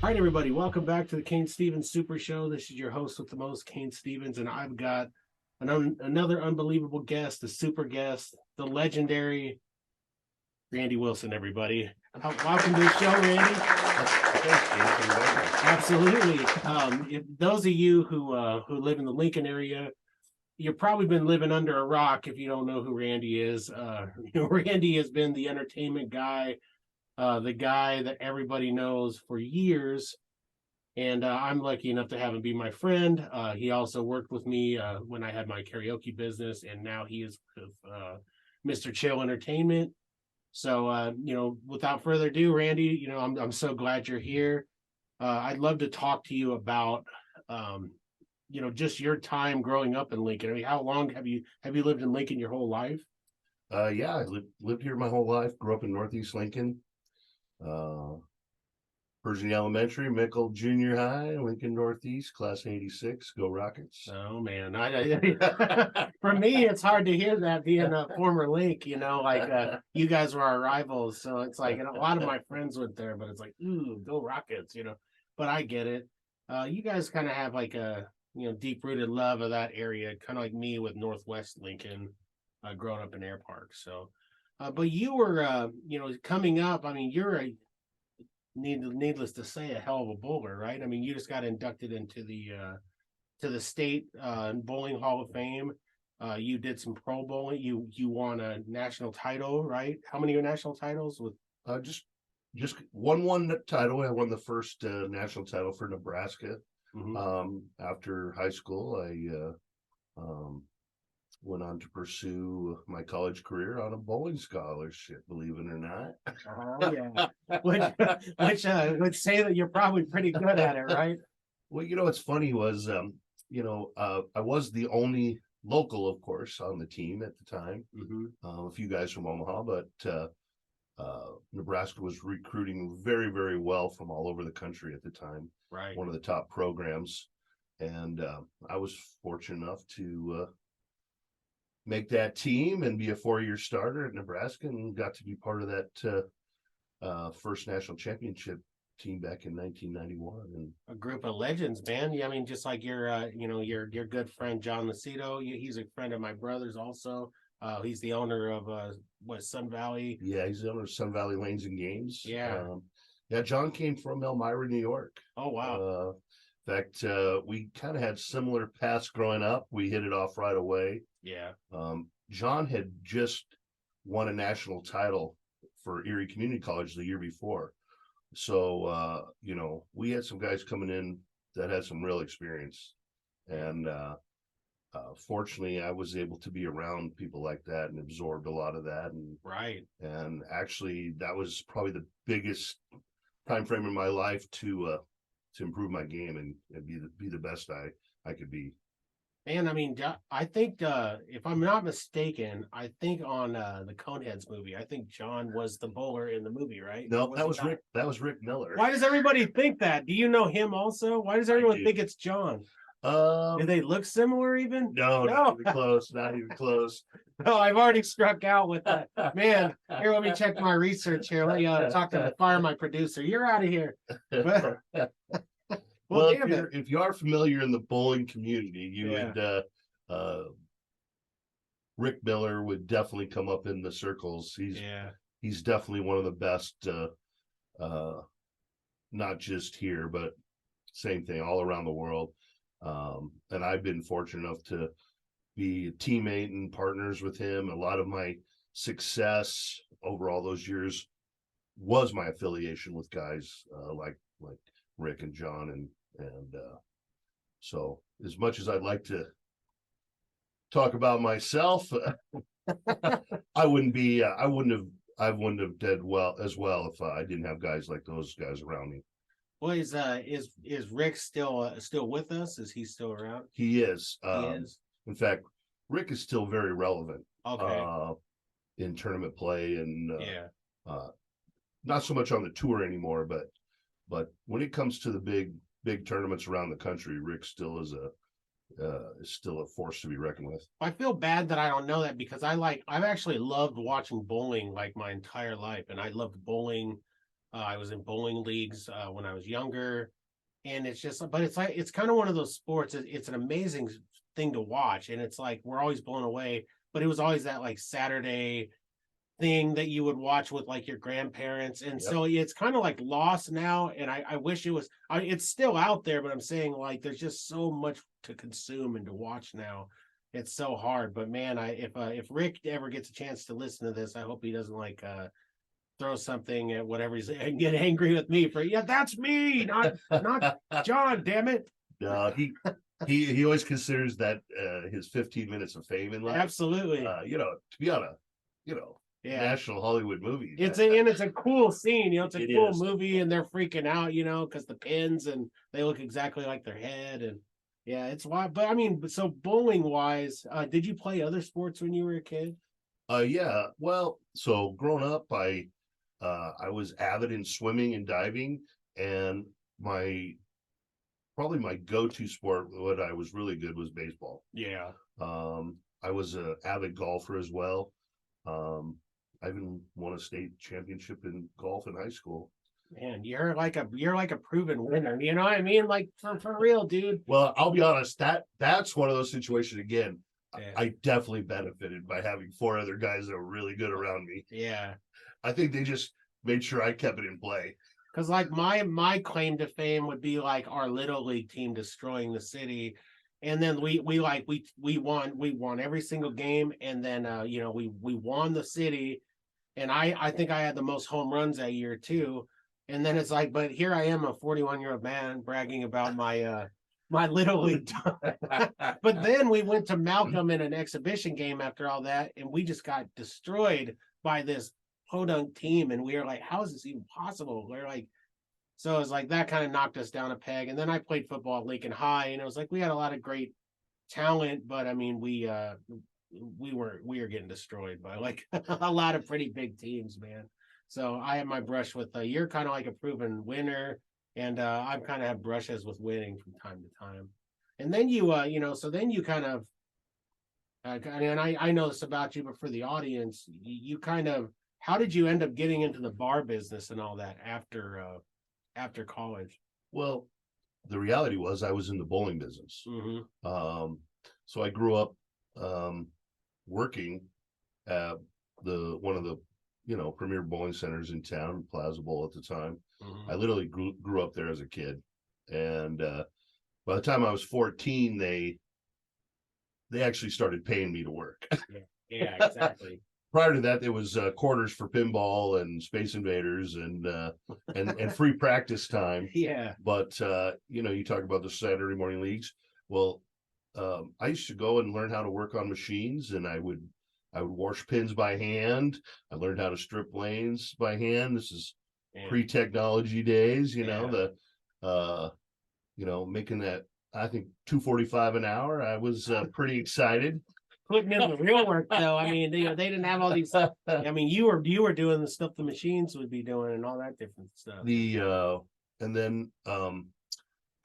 All right, everybody, welcome back to the Cain Stevens Super Show. This is your host with the most, Cain Stevens, and I've got another unbelievable guest, a super guest, the legendary Randy Wilson, everybody. Welcome to the show, Randy. Absolutely. If those of you who live in the Lincoln area, you've probably been living under a rock if you don't know who Randy is. Randy has been the entertainment guy, the guy that everybody knows for years. And I'm lucky enough to have him be my friend. He also worked with me when I had my karaoke business, and now he is with Mr. Chill Entertainment. So, without further ado, Randy, I'm so glad you're here. I'd love to talk to you about, just your time growing up in Lincoln. I mean, how long have you lived in Lincoln your whole life? Yeah, I lived here my whole life. Grew up in Northeast Lincoln. Pershing Elementary, Mickle Junior High, Lincoln Northeast, class 86. Go Rockets. Oh man, for me, it's hard to hear that being a former Link. You guys were our rivals, so it's like, and a lot of my friends went there, but it's like, ooh, go Rockets, But I get it. You guys kind of have like a deep rooted love of that area, kind of like me with Northwest Lincoln, growing up in Air Park. So, but you were, coming up. I mean, you're needless to say, a hell of a bowler, right? I mean, you just got inducted into the state bowling hall of fame. You did some pro bowling. You won a national title, right? How many national titles? With Just one title. I won the first national title for Nebraska. After high school, I went on to pursue my college career on a bowling scholarship, believe it or not. Oh yeah, which would say that you're probably pretty good at it, right? Well, what's funny was, I was the only local, of course, on the team at the time. A few guys from Omaha, but Nebraska was recruiting very, very well from all over the country at the time. Right. One of the top programs. And I was fortunate enough to make that team and be a 4-year starter at Nebraska, and got to be part of that first national championship team back in 1991. And a group of legends, man. Yeah, I mean, just like your good friend John Lucido. He's a friend of my brother's also. He's the owner of Sun Valley. Yeah, he's the owner of Sun Valley Lanes and Games. Yeah. John came from Elmira, New York. Oh wow. In fact, we kind of had similar paths growing up. We hit it off right away. Yeah. John had just won a national title for Erie Community College the year before. So, we had some guys coming in that had some real experience. And fortunately, I was able to be around people like that and absorbed a lot of that. And right. And actually, that was probably the biggest time frame in my life to improve my game and be the best I could be. And I mean, I think if I'm not mistaken, I think on the Coneheads movie, I think John was the bowler in the movie, right? No, that was Rick. That was Rick Miller. Why does everybody think that? Do you know him also? Why does everyone think it's John? Do they look similar even? No, not even close. Not even close. No, I've already struck out with that. Man, here, let me check my research here. Let me talk to my producer. You're out of here. Well, if you are familiar in the bowling community, you would Rick Miller would definitely come up in the circles. He's definitely one of the best, not just here, but same thing all around the world. And I've been fortunate enough to be a teammate and partners with him. A lot of my success over all those years was my affiliation with guys like Rick and John, and so as much as I'd like to talk about myself, I wouldn't have did well if I didn't have guys like those guys around me. Well, is Rick still with us? Is he still around? He is. He is. In fact, Rick is still very relevant. Okay. In tournament play, and not so much on the tour anymore, but when it comes to the big tournaments around the country, Rick still is a force to be reckoned with. I feel bad that I don't know that, because I've actually loved watching bowling like my entire life, and I loved bowling I was in bowling leagues when I was younger, and it's just, but it's like it's kind of one of those sports. It's an amazing thing to watch, and it's like we're always blown away. But it was always that like Saturday thing that you would watch with like your grandparents, and Yep. so it's kind of like lost now. And I wish it was. It's still out there, but I'm saying like there's just so much to consume and to watch now. It's so hard. But man, if Rick ever gets a chance to listen to this, I hope he doesn't like throw something at whatever he's and get angry with me for that's me, not John, damn it. No, he always considers that his 15 minutes of fame in life. Absolutely. To be on a national Hollywood movie. It's a cool scene, it's a cool is. movie, and they're freaking out, because the pins and they look exactly like their head, and it's why. But I mean, so bowling wise, did you play other sports when you were a kid? Yeah. Well, so growing up, I was avid in swimming and diving, and probably my go-to sport, what I was really good, was baseball. Yeah. I was an avid golfer as well. I even won a state championship in golf in high school. Man, you're like a proven winner. You know what I mean? Like for real, dude. Well, I'll be honest, that's one of those situations again. Yeah. I definitely benefited by having 4 other guys that were really good around me. Yeah. I think they just made sure I kept it in play. Because like my claim to fame would be like our little league team destroying the city, and then we won every single game, and then we won the city, and I think I had the most home runs that year too, and then it's like, but here I am, a 41-year-old man bragging about my little league time. But then we went to Malcolm in an exhibition game after all that, and we just got destroyed by this podunk team, and we were like, how is this even possible? We're like, so it was like that kind of knocked us down a peg. And then I played football at Lincoln High, and it was like we had a lot of great talent, but I mean we were getting destroyed by like a lot of pretty big teams, man. So I have my brush with you're kind of like a proven winner, and I've kind of have brushes with winning from time to time. And then so then you kind of and I know this about you, but for the audience, you kind of, how did you end up getting into the bar business and all that after college? Well, the reality was I was in the bowling business. Mm-hmm. So I grew up working at one of the premier bowling centers in town, Plaza Bowl at the time. Mm-hmm. I literally grew up there as a kid, and by the time I was 14, they actually started paying me to work. Yeah, exactly. Prior to that, there was quarters for pinball and Space Invaders and free practice time. Yeah. But you talk about the Saturday morning leagues. Well, I used to go and learn how to work on machines, and I would wash pins by hand. I learned how to strip lanes by hand. This is pre-technology days. Making that, I think, $2.45 an hour. I was pretty excited. Putting in the real work, though. I mean, they didn't have all these. I mean, you were doing the stuff the machines would be doing and all that different stuff. And then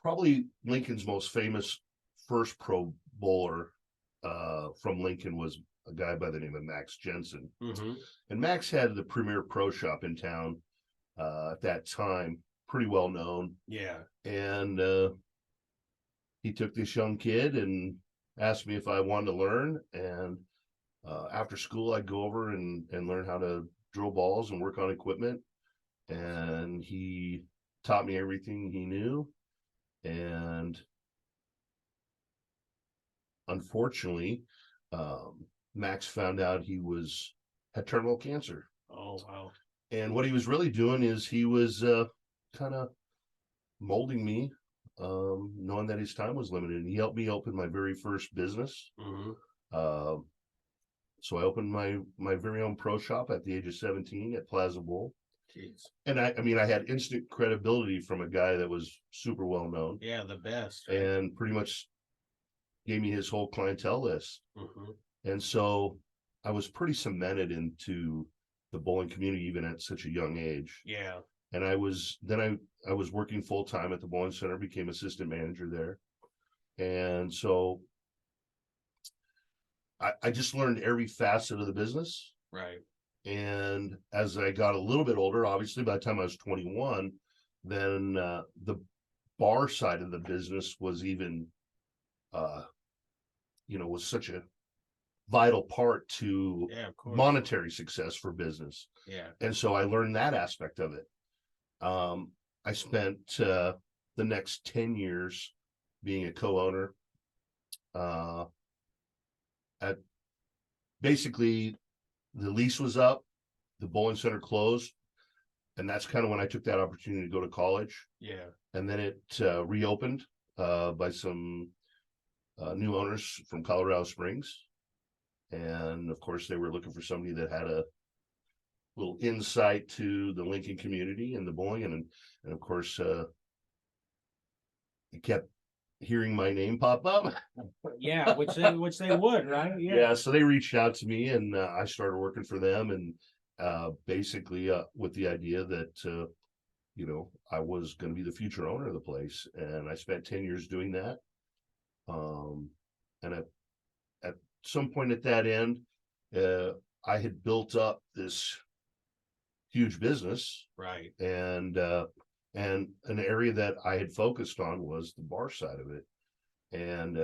probably Lincoln's most famous first pro bowler from Lincoln was a guy by the name of Max Jensen. Mm-hmm. And Max had the premier pro shop in town at that time, pretty well known. Yeah. And he took this young kid and asked me if I wanted to learn, and after school I'd go over and learn how to drill balls and work on equipment, and he taught me everything he knew. And unfortunately, Max found out he had terminal cancer. Oh, wow. And what he was really doing is he was kind of molding me, knowing that his time was limited. And he helped me open my very first business. Mm-hmm. So I opened my very own pro shop at the age of 17 at Plaza Bowl. Jeez. And I had instant credibility from a guy that was super well known. Yeah, the best. Right? And pretty much gave me his whole clientele list. Mm-hmm. And so I was pretty cemented into the bowling community even at such a young age. Yeah. And I was working full time at the bowling center, became assistant manager there. And so I just learned every facet of the business. Right. And as I got a little bit older, obviously by the time I was 21, then the bar side of the business was even, was such a vital part to Yeah, of course. monetary success for business. Yeah. And so I learned that aspect of it. I spent the next 10 years being a co-owner. At basically the lease was up, the bowling center closed, and that's kind of when I took that opportunity to go to college. Yeah. And then it reopened by some new owners from Colorado Springs. And of course, they were looking for somebody that had a little insight to the Lincoln community and the bowling. And of course, I kept hearing my name pop up. Yeah, which they would, right? Yeah, so they reached out to me, and I started working for them, and basically with the idea that I was going to be the future owner of the place, and I spent 10 years doing that. And at some point at that end, I had built up this huge business, Right. and an area that I had focused on was the bar side of it, and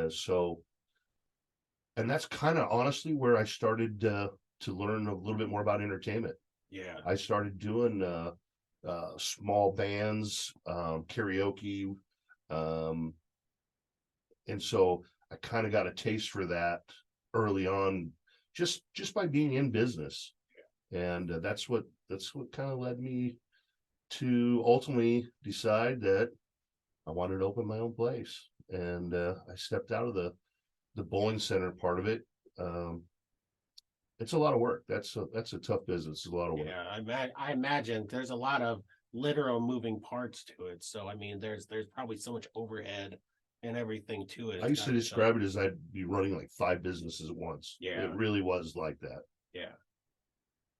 and that's kind of honestly where I started to learn a little bit more about entertainment. Yeah. I started doing small bands, karaoke, um, and so I kind of got a taste for that early on, just by being in business, and that's what kind of led me to ultimately decide that I wanted to open my own place, and I stepped out of the bowling center part of it. Um, it's a lot of work. That's a tough business. It's a lot of work. Yeah, I imagine there's a lot of literal moving parts to it. So I mean, there's probably so much overhead and everything to it. I used to describe it as I'd be running like 5 businesses at once. Yeah. It really was like that. Yeah.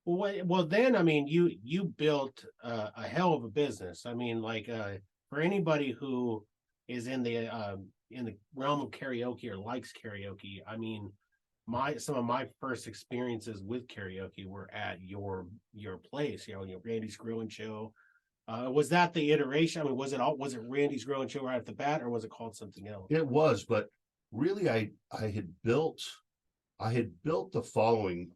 Well, then I mean, you built a hell of a business. I mean, like for anybody who is in the realm of karaoke or likes karaoke, I mean, some of my first experiences with karaoke were at your place, your Randy's Grill and Show. Was that the iteration? I mean, was it Randy's Grill and Show right at the bat, or was it called something else? It was, but really I had built the following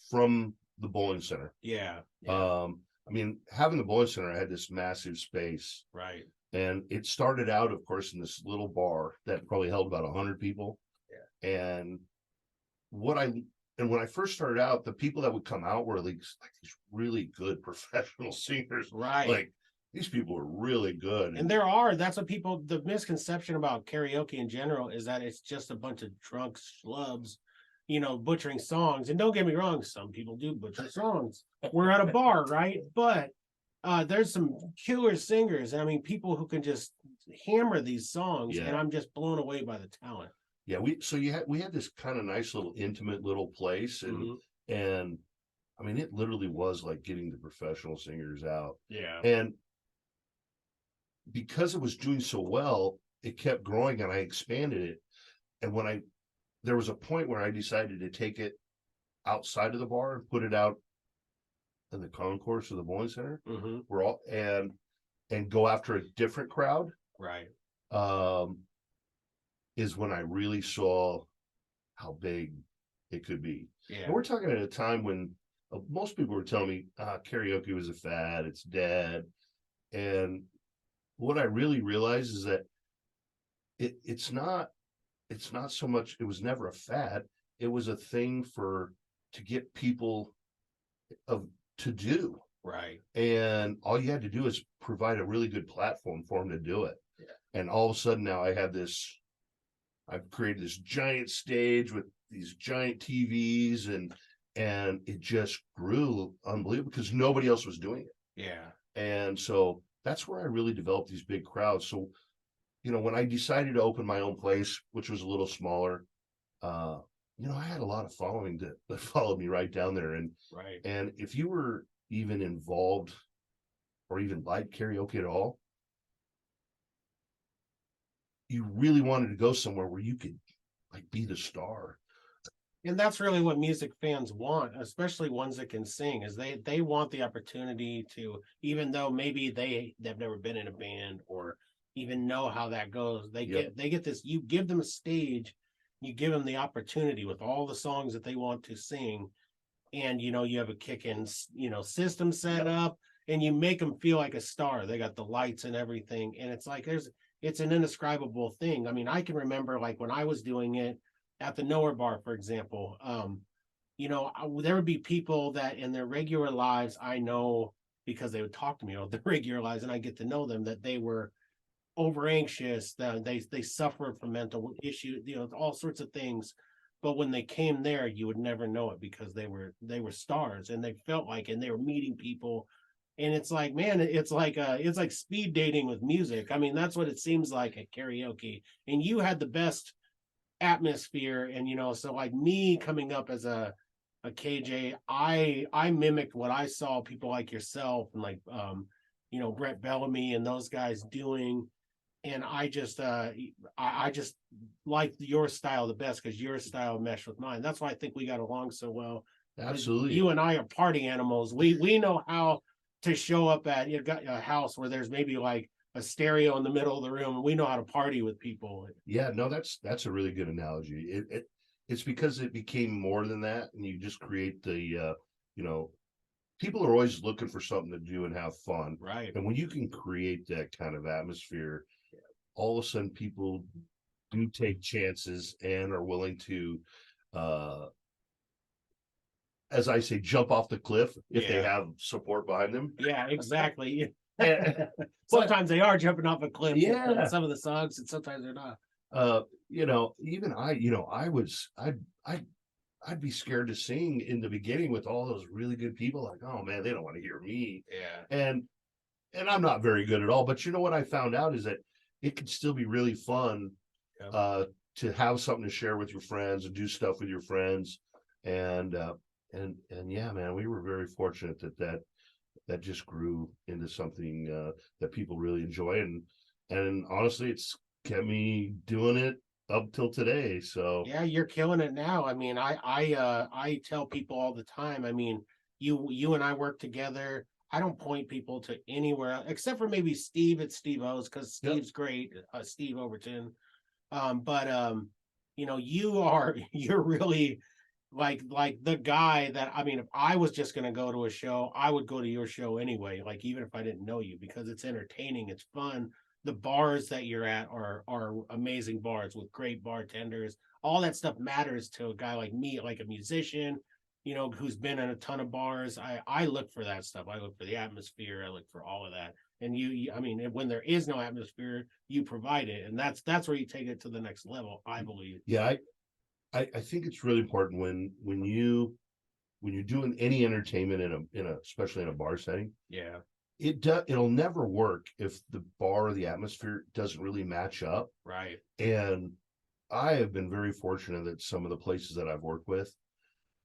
from the bowling center. Yeah. I mean, having the bowling center, I had this massive space, Right. and it started out, of course, in this little bar that probably held about 100 people. Yeah. And when I first started out, the people that would come out were like these really good professional singers. Right. Like these people were really good. And that's what the misconception about karaoke in general is that it's just a bunch of drunk schlubs, butchering songs. And don't get me wrong, some people do butcher songs. We're at a bar, right? But there's some killer singers. I mean, people who can just hammer these songs, and I'm just blown away by the talent. Yeah, we had this kind of nice little intimate little place, and I mean, it literally was like getting the professional singers out. Yeah. And because it was doing so well, it kept growing, and I expanded it. And there was a point where I decided to take it outside of the bar and put it out in the concourse of the bowling center. We're all and go after a different crowd. Right. Is when I really saw how big it could be. Yeah. And we're talking at a time when most people were telling me karaoke was a fad, it's dead. And what I really realized is that it's not so much, it was never a fad. It was a thing to get people to do. Right. And all you had to do is provide a really good platform for them to do it. Yeah. And all of a sudden now I've created this giant stage with these giant TVs, and it just grew unbelievable because nobody else was doing it. Yeah. And so that's where I really developed these big crowds. So, when I decided to open my own place, which was a little smaller, I had a lot of following that followed me right down there. And right. And if you were even involved or even liked karaoke at all, you really wanted to go somewhere where you could like be the star. And that's really what music fans want, especially ones that can sing, is they want the opportunity to, even though maybe they've never been in a band or even know how that goes, Yep. they get this, you give them a stage, you give them the opportunity with all the songs that they want to sing, and you have a kick-in system set up, and you make them feel like a star. They got the lights and everything, and it's like it's an indescribable thing. I mean, I can remember like when I was doing it at the Nowhere Bar, for example. There would be people that in their regular lives I know, because they would talk to me about their regular lives, and I get to know them, that they were over anxious, that they suffered from mental issues, all sorts of things. But when they came there, you would never know it, because they were stars, and they felt like, and they were meeting people. And it's like, man, it's like speed dating with music. I mean, that's what it seems like at karaoke. And you had the best atmosphere, and so like me coming up as a KJ, I mimicked what I saw people like yourself and like Brett Bellamy and those guys doing. And I just like your style the best, because your style meshed with mine. That's why I think we got along so well. Absolutely. You and I are party animals. We know how to show up at a house where there's maybe like a stereo in the middle of the room, and we know how to party with people. Yeah, no, that's a really good analogy. It's because it became more than that, and you just create you know, people are always looking for something to do and have fun. Right. And when you can create that kind of atmosphere, all of a sudden people do take chances and are willing to, uh, as I say, jump off the cliff if they have support behind them. Yeah, exactly. And, Sometimes they are jumping off a cliff. Yeah. Some of the songs, and sometimes they're not. Even I'd be scared to sing in the beginning with all those really good people. Like, oh man, they don't want to hear me. Yeah. And I'm not very good at all. But you know what I found out is that it could still be really fun to have something to share with your friends and do stuff with your friends. And yeah, man, we were very fortunate that just grew into something that people really enjoy. And honestly, it's kept me doing it up till today. So Yeah, you're killing it now. I mean, I tell people all the time. I mean, you and I work together. I don't point people to anywhere except for maybe Steve at Steve O's, because Steve's great, Steve Overton. But you're really like the guy that, I mean, if I was just gonna go to a show, I would go to your show anyway, like even if I didn't know you, because it's entertaining, it's fun. The bars that you're at are amazing bars with great bartenders. All that stuff matters to a guy like me, like a musician, who's been in a ton of bars. I look for that stuff. I look for the atmosphere. I look for all of that. And I mean, when there is no atmosphere, you provide it, and that's where you take it to the next level, I believe. yeah, I think it's really important when you're doing any entertainment in a especially in a bar setting. Yeah. It'll never work if the bar or the atmosphere doesn't really match up. Right. And I have been very fortunate that some of the places that I've worked with,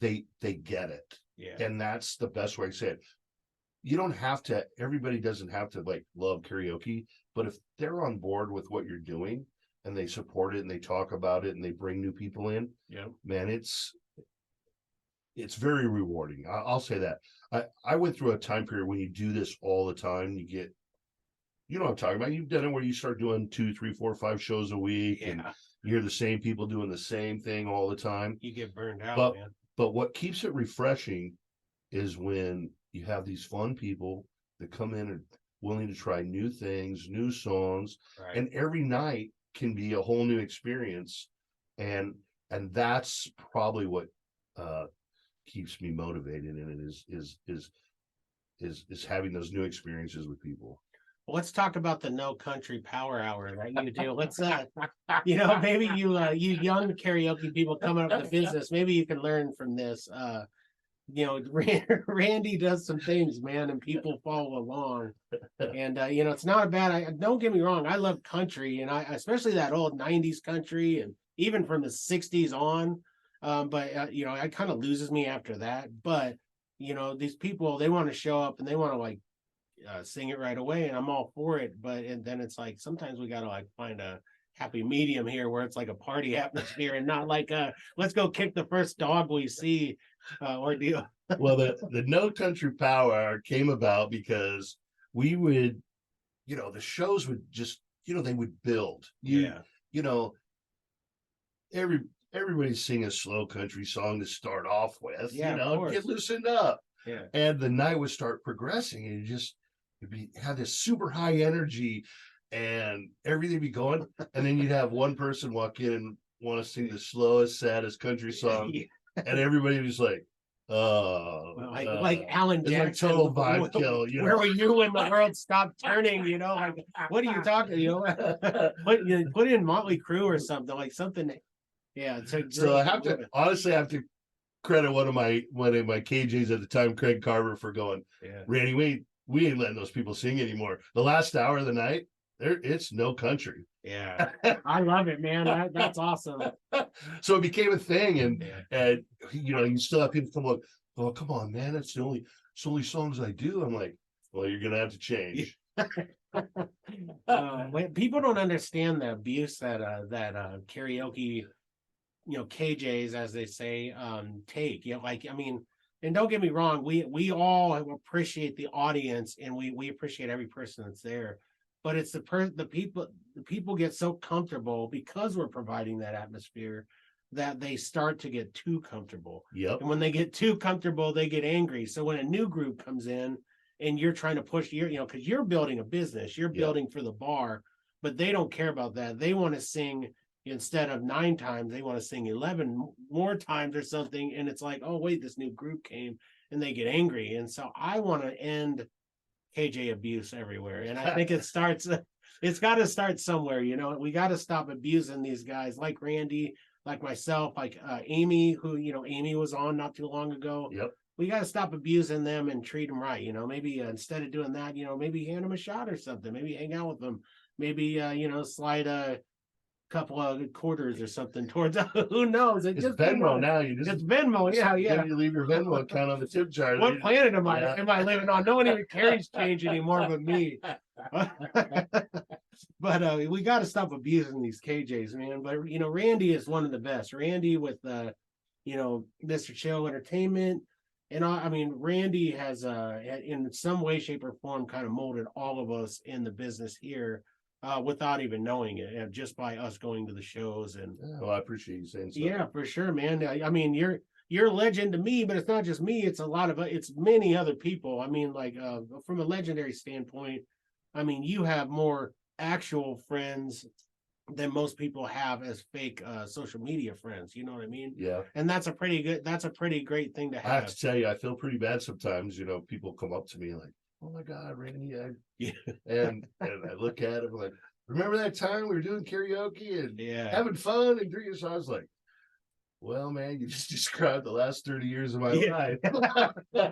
they get it. Yeah. And that's the best way to say it. You don't have to, everybody doesn't have to like love karaoke, but if they're on board with what you're doing and they support it and they talk about it and they bring new people in, man, it's very rewarding. I'll say that. I went through a time period when you do this all the time, you know what I'm talking about. You've done it where you start doing 2, 3, 4, 5 shows a week, and you hear the same people doing the same thing all the time. You get burned out, man. But what keeps it refreshing is when you have these fun people that come in and willing to try new things, new songs, and every night can be a whole new experience. And that's probably what keeps me motivated in it is having those new experiences with people. Well, let's talk about the No Country Power Hour that you do. Let's maybe you young karaoke people coming up in the business, maybe you can learn from this. Randy does some things, man, and people follow along. And it's not a bad. Don't get me wrong, I love country, and I especially that old '90s country, and even from the '60s on. But it kind of loses me after that. But these people, they want to show up and they want to like sing it right away, and I'm all for it. But then it's like sometimes we gotta like find a happy medium here where it's like a party atmosphere and not like let's go kick the first dog we see ordeal. Well, the No Country Power Hour came about because we would, the shows would just, they would build. Yeah. You know, everybody's sing a slow country song to start off with, Yeah, get loosened up. Yeah. And the night would start progressing and have this super high energy and everything be going. And then you'd have one person walk in and want to sing the slowest, saddest country song. Yeah. And everybody was like, like Alan it's Jackson, like total vibe kill. Where were you when the world stopped turning? Like, what are you talking? Put in Motley Crue or something, like something. Yeah. So I have to credit one of my KJs at the time, Craig Carver, for going, Randy, we ain't letting those people sing anymore. The last hour of the night, it's no country. Yeah, I love it, man. That's awesome. So it became a thing, and you still have people come up, oh, come on, man, that's the only songs I do. I'm like, well, you're gonna have to change. People don't understand the abuse that karaoke, KJs, as they say, take. And don't get me wrong, we all appreciate the audience, and we appreciate every person that's there. But it's the people get so comfortable because we're providing that atmosphere that they start to get too comfortable. Yep. And when they get too comfortable, they get angry. So when a new group comes in and you're trying to push because you're building a business, you're building for the bar, but they don't care about that. They want to sing, instead of 9 times, they want to sing 11 more times or something. And it's like, oh, wait, this new group came, and they get angry. And so I want to end KJ abuse everywhere. And I think it's got to start somewhere. We got to stop abusing these guys like Randy, like myself, like Amy, who, Amy was on not too long ago. Yep. We got to stop abusing them and treat them right. Maybe instead of doing that, maybe hand them a shot or something, maybe hang out with them, maybe, slide a couple of quarters or something towards who knows. It's Venmo now. It's Venmo. Yeah. You leave your Venmo account on the tip jar. What planet am I living on? No one even carries change anymore but me. But we got to stop abusing these KJs, man. But Randy is one of the best. Randy with Mr. Chill Entertainment. And Randy has in some way, shape, or form kind of molded all of us in the business here. Without even knowing it, just by us going to the shows. And well, I appreciate you saying so. Yeah, for sure, man. You're a legend to me, but it's not just me, it's it's many other people. From a legendary standpoint, you have more actual friends than most people have as fake social media friends. You know what I mean? Yeah. And that's a pretty great thing to have. I have to tell you, I feel pretty bad sometimes. People come up to me like, oh my God, Randy. And I look at him like, remember that time we were doing karaoke and having fun and drinking? So I was like, well, man, you just described the last 30 years of my life.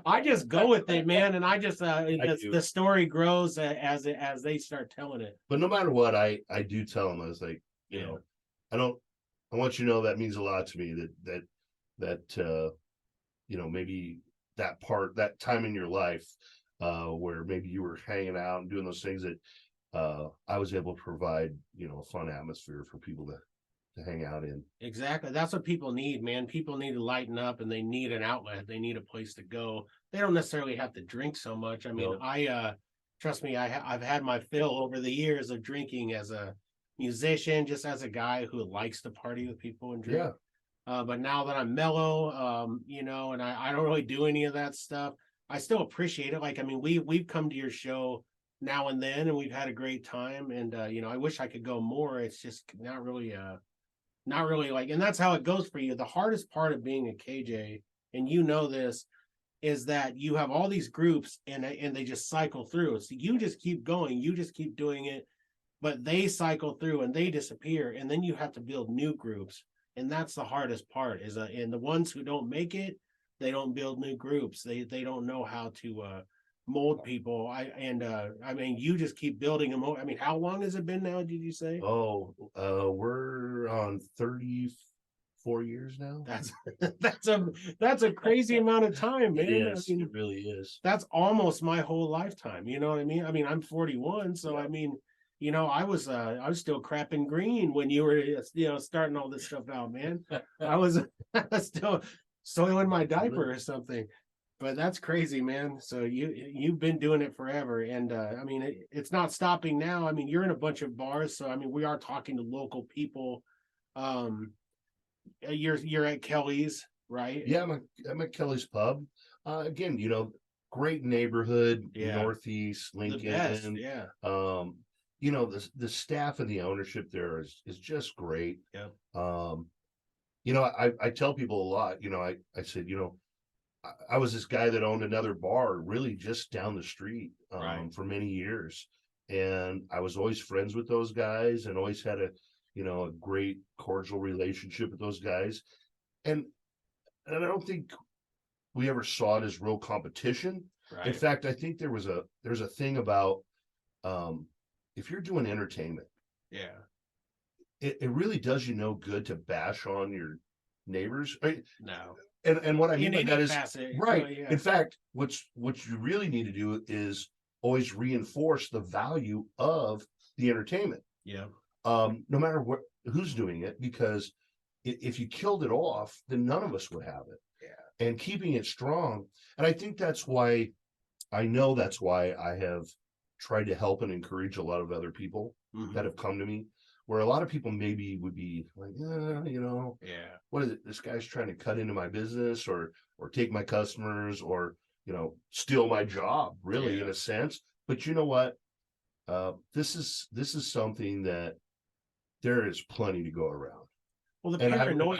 I just go with it, man. And I just, the story grows as they start telling it. But no matter what, I do tell them, I was like, I want you to know that means a lot to me that maybe that time in your life, where maybe you were hanging out and doing those things that I was able to provide, a fun atmosphere for people to hang out in. Exactly. That's what people need, man. People need to lighten up, and they need an outlet. They need a place to go. They don't necessarily have to drink so much. Trust me, I've had my fill over the years of drinking as a musician, just as a guy who likes to party with people and drink. Yeah. But now that I'm mellow, and I don't really do any of that stuff, I still appreciate it. We've come to your show now and then, and we've had a great time. And I wish I could go more. It's just not really and that's how it goes for you. The hardest part of being a KJ, and this, is that you have all these groups and they just cycle through. So you just keep going, you just keep doing it, but they cycle through and they disappear, and then you have to build new groups. And that's the hardest part. And the ones who don't make it, they don't build new groups. They don't know how to mold people. You just keep building them. How long has it been now, did you say? We're on 34 years now. That's a crazy amount of time, man. It really is. That's almost my whole lifetime. You know what I mean? I'm 41, so I was still crapping green when you were starting all this stuff out, man. I was still soiling my diaper or something. But that's crazy, man. So you've been doing it forever, and I mean it's not stopping now. I mean you're in a bunch of bars, so I mean we are talking to local people. Um, you're at Kelly's, right? Yeah, I'm at Kelly's Pub. Again, great neighborhood, Yeah, Northeast the best. Lincoln. Yeah, The staff and the ownership there is just great. yeah, Um, I tell people a lot. I said, I was this guy that owned another bar really just down the street right. for many years, and I was always friends with those guys and always had a great cordial relationship with those guys, and I don't think we ever saw it as real competition. In Right. fact, I think there's a thing about um, if you're doing entertainment, Yeah. it really does you no good to bash on your neighbors. No. And what I mean In by any that is facet. right. Yeah. In fact, what you really need to do is always reinforce the value of the entertainment. Yeah. No matter who's doing it, because if you killed it off, then none of us would have it. Yeah. And keeping it strong, and I know that's why I have tried to help and encourage a lot of other people that have come to me, where a lot of people maybe would be like, Yeah. what is it? This guy's trying to cut into my business or take my customers or steal my job, really, in Yeah. a sense. But you know what? This is something that there is plenty to go around. Well, the And paranoia.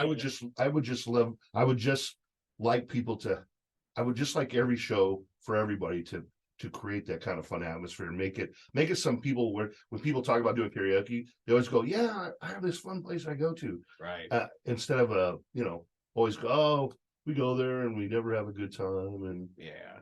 I would just like every show for everybody to create that kind of fun atmosphere and make it some people where when people talk about doing karaoke, they always go, yeah, I have this fun place I go to. Right. Instead of always go, oh, we go there and we never have a good time. And Yeah.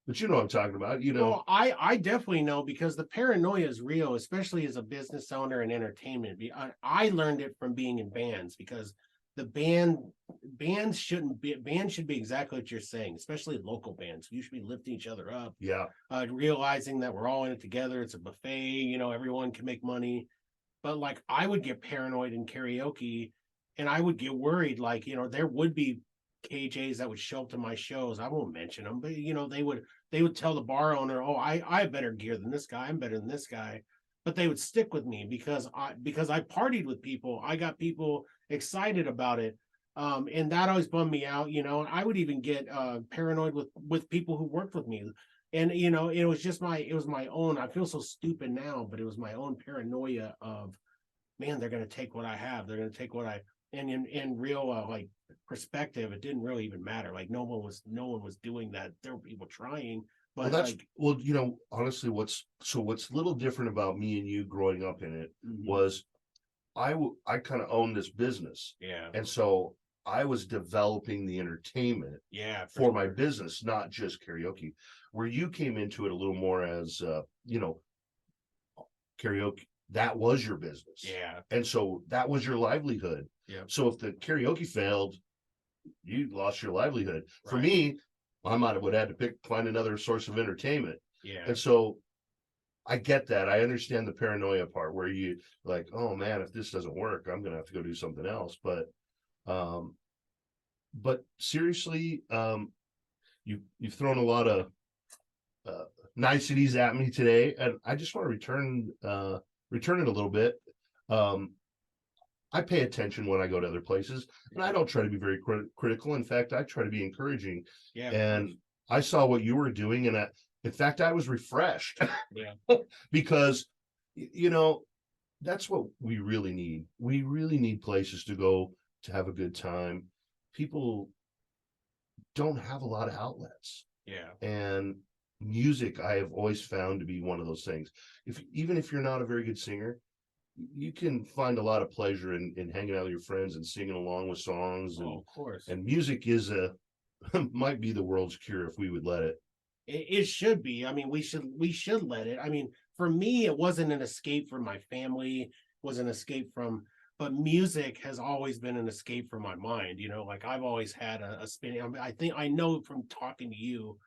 but you know what I'm talking about, Well, I definitely know because the paranoia is real, especially as a business owner and entertainment. I learned it from being in bands because the bands should be exactly what you're saying, especially local bands. You should be lifting each other up, yeah. realizing that we're all in it together. It's a buffet, everyone can make money. But like I would get paranoid in karaoke and I would get worried, like, there would be KJs that would show up to my shows. I won't mention them, but they would tell the bar owner, "Oh, I have better gear than this guy. I'm better than this guy." But they would stick with me because I partied with people. I got people excited about it. And that always bummed me out, and I would even get paranoid with people who worked with me. And it was my own, I feel so stupid now, but it was my own paranoia of, man, they're going to take what I have. They're going to take what I, and in real like perspective, it didn't really even matter. Like no one was doing that. There were people trying, Well, but like, honestly, what's a little different about me and you growing up in it mhm, was I kind of owned this business, yeah, and so I was developing the entertainment yeah, for my business, not just karaoke. Where you came into it a little more as karaoke, that was your business, yeah, and so that was your livelihood. yeah, So if the karaoke failed, you lost your livelihood. For right, me, I might have would have had to find another source of entertainment. yeah, And so I get that. I understand the paranoia part where you like, oh man, if this doesn't work, I'm gonna have to go do something else. Um, but seriously, you've thrown a lot of uh, niceties at me today, and I just want to return it a little bit. Um, I pay attention when I go to other places, and I don't try to be very critical. In fact, I try to be encouraging. yeah, And I saw what you were doing, and in fact, I was refreshed yeah, because that's what we really need. We really need places to go to have a good time. People don't have a lot of outlets, yeah, and music I have always found to be one of those things. Even if you're not a very good singer, you can find a lot of pleasure in hanging out with your friends and singing along with songs, oh, of course. and music is might be the world's cure if we would let it. It should be. I mean, we should let it. I mean, for me, it wasn't an escape from my family, was an escape from, but music has always been an escape from my mind. Like I've always had a spinning. I think I know from talking to you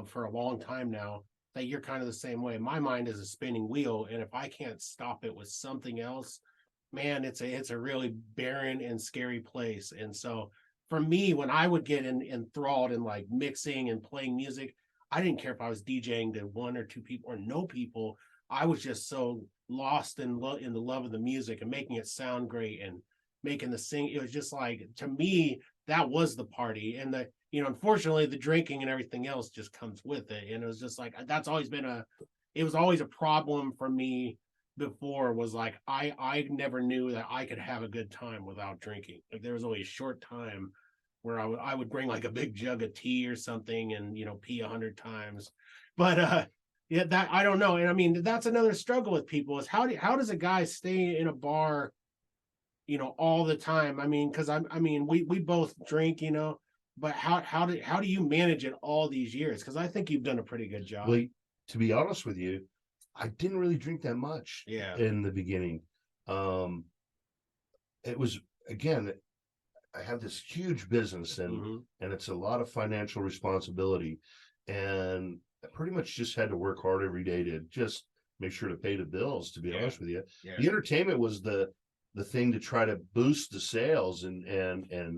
for a long time now. that you're kind of the same way. My mind is a spinning wheel, and if I can't stop it with something else, man, it's a really barren and scary place. And so for me, when I would get enthralled in like mixing and playing music, I didn't care if I was DJing to one or two people or no people. I was just so lost in the love of the music and making it sound great and making the sing. It was just like, to me, that was the party. And unfortunately, the drinking and everything else just comes with it. And it was just like, that's always been it was always a problem for me before, was like, I never knew that I could have a good time without drinking. Like, there was always a short time where I would bring like a big jug of tea or something and pee 100 times. But yeah, that I don't know. And I mean, that's another struggle with people, is how does a guy stay in a bar all the time? I mean, because we both drink, but how do you manage it all these years? Because I think you've done a pretty good job. Well, to be honest with you, I didn't really drink that much in the beginning. It was, again, I have this huge business, and it's a lot of financial responsibility, and I pretty much just had to work hard every day to just make sure to pay the bills, to be honest with you. The entertainment was the thing to try to boost the sales and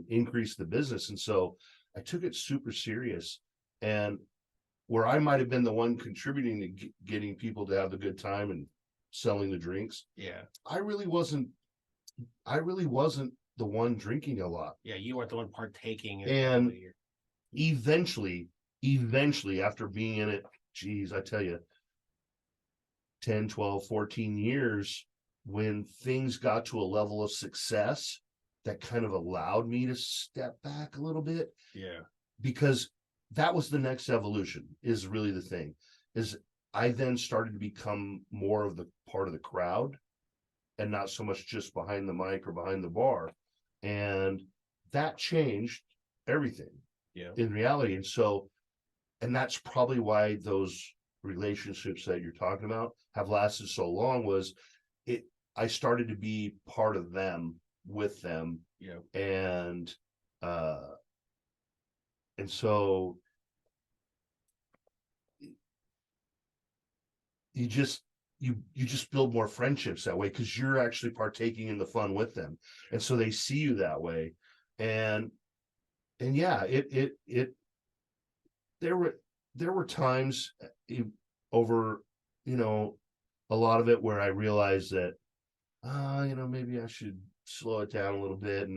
increase the business. And so I took it super serious, and where I might have been the one contributing to getting people to have a good time and selling the drinks. I really wasn't the one drinking a lot. You weren't the one partaking. And eventually, after being in it, geez, I tell you, 10, 12, 14 years, when things got to a level of success that kind of allowed me to step back a little bit. Because that was the next evolution, is really the thing, is I then started to become more of the part of the crowd and not so much just behind the mic or behind the bar. And that changed everything in reality. And so, and that's probably why those relationships that you're talking about have lasted so long, was I started to be part of them, with them. And so you just build more friendships that way, because you're actually partaking in the fun with them, and so they see you that way. And yeah, there were times over a lot of it where I realized that maybe I should slow it down a little bit.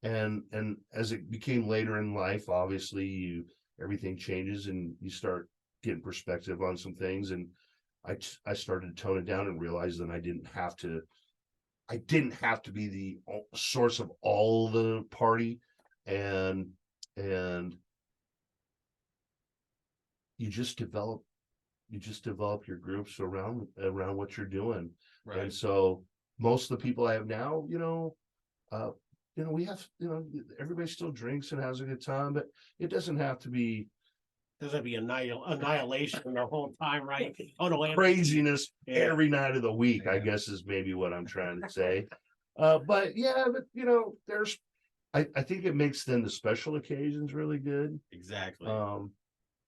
And as it became later in life, obviously everything changes and you start getting perspective on some things. And I started to tone it down and realize that I didn't have to be the source of all the party. And you just develop your groups around what you're doing. Right. And so most of the people I have now, we have, everybody still drinks and has a good time, but it doesn't have to be annihilation the whole time, right? Oh no, craziness every night of the week, I guess, is maybe what I'm trying to say. But there's, I think it makes then the special occasions really good. Exactly.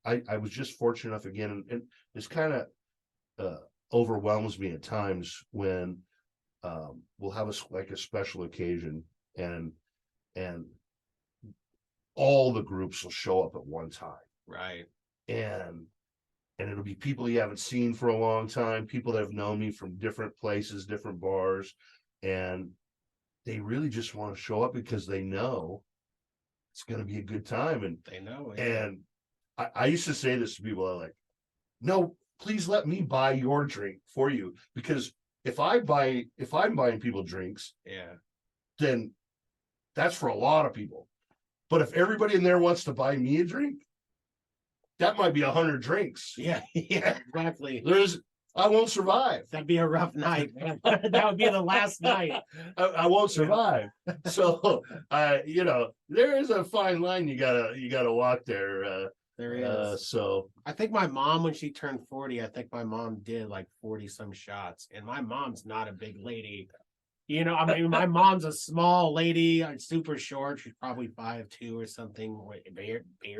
I was just fortunate enough again, and this kind of overwhelms me at times when we'll have a special occasion, and all the groups will show up at one time. Right. And it'll be people you haven't seen for a long time, people that have known me from different places, different bars, and they really just want to show up because they know it's going to be a good time. And they know. And I used to say this to people, I'm like, no, please let me buy your drink for you, because if I'm buying people drinks, then that's for a lot of people. But if everybody in there wants to buy me a drink, that might be 100 drinks. Yeah, exactly. I won't survive. That'd be a rough night, man. That would be the last night. I won't survive. So, there is a fine line you gotta walk there. There is. So I think my mom, when she turned 40, I think my mom did like 40 some shots, and my mom's not a big lady. You know, I mean, my mom's a small lady, super short. She's probably 5'2" or something.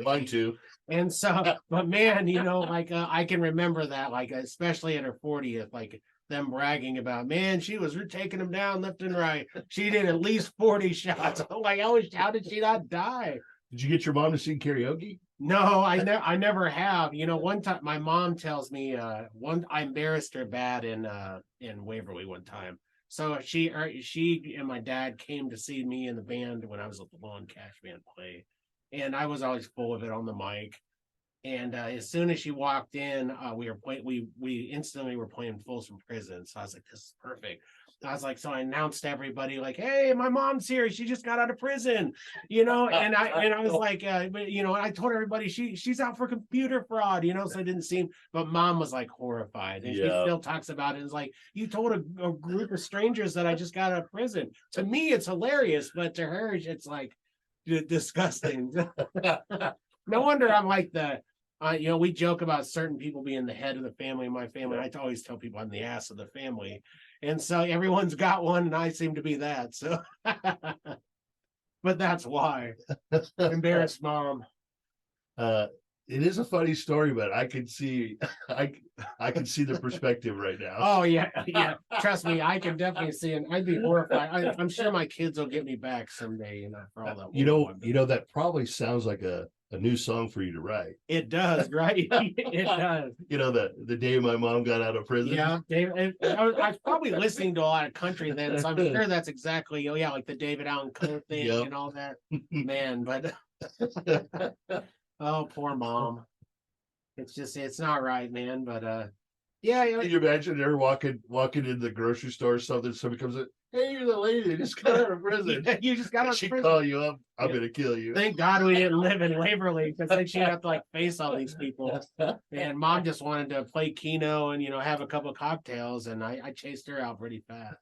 Mine too. And so, but man, you know, like I can remember that, like especially at her 40th, like them bragging about, man, she was taking them down left and right. She did at least 40 shots. I'm like, how did she not die? Did you get your mom to sing karaoke? No, I never have. You know, one time my mom tells me I embarrassed her bad in Waverly one time. So she and my dad came to see me in the band when I was at the Lawn Cash Band play. And I was always full of it on the mic. And as soon as she walked in, we were playing. We instantly were playing Folsom Prison. So I was like, "This is perfect." I was like, so I announced to everybody, like, "Hey, my mom's here. She just got out of prison," you know. And I was like, but, you know, I told everybody she's out for computer fraud, you know. So it didn't seem, but mom was like horrified, and she still talks about it. It's like, you told a group of strangers that I just got out of prison. To me, it's hilarious, but to her, it's like disgusting. No wonder I'm like you know, we joke about certain people being the head of the family in my family. I always tell people I'm the ass of the family. And so everyone's got one, and I seem to be that. So, but that's why. Embarrassed mom. It is a funny story, but I can see I can see the perspective right now. Oh yeah, yeah. Trust me, I can definitely see it. I'd be horrified. I'm sure my kids will get me back someday, you know, for all that. You know, that probably sounds like a new song for you to write. It does, right? It does. You know, the day my mom got out of prison. Yeah, David. I was probably listening to a lot of country then, so I'm sure that's exactly, oh yeah, like the David Allen Coe thing and all that. Man, but oh, poor mom. It's not right, man. But yeah, you know, Can you imagine her walking in the grocery store or something? Somebody comes in, "Hey, you're the lady that just got out of prison." you just got out of She prison. call you up. I'm gonna kill you. Thank God we didn't live in Waverly, because then she'd have to like face all these people. And mom just wanted to play Keno and, you know, have a couple of cocktails, and I chased her out pretty fast.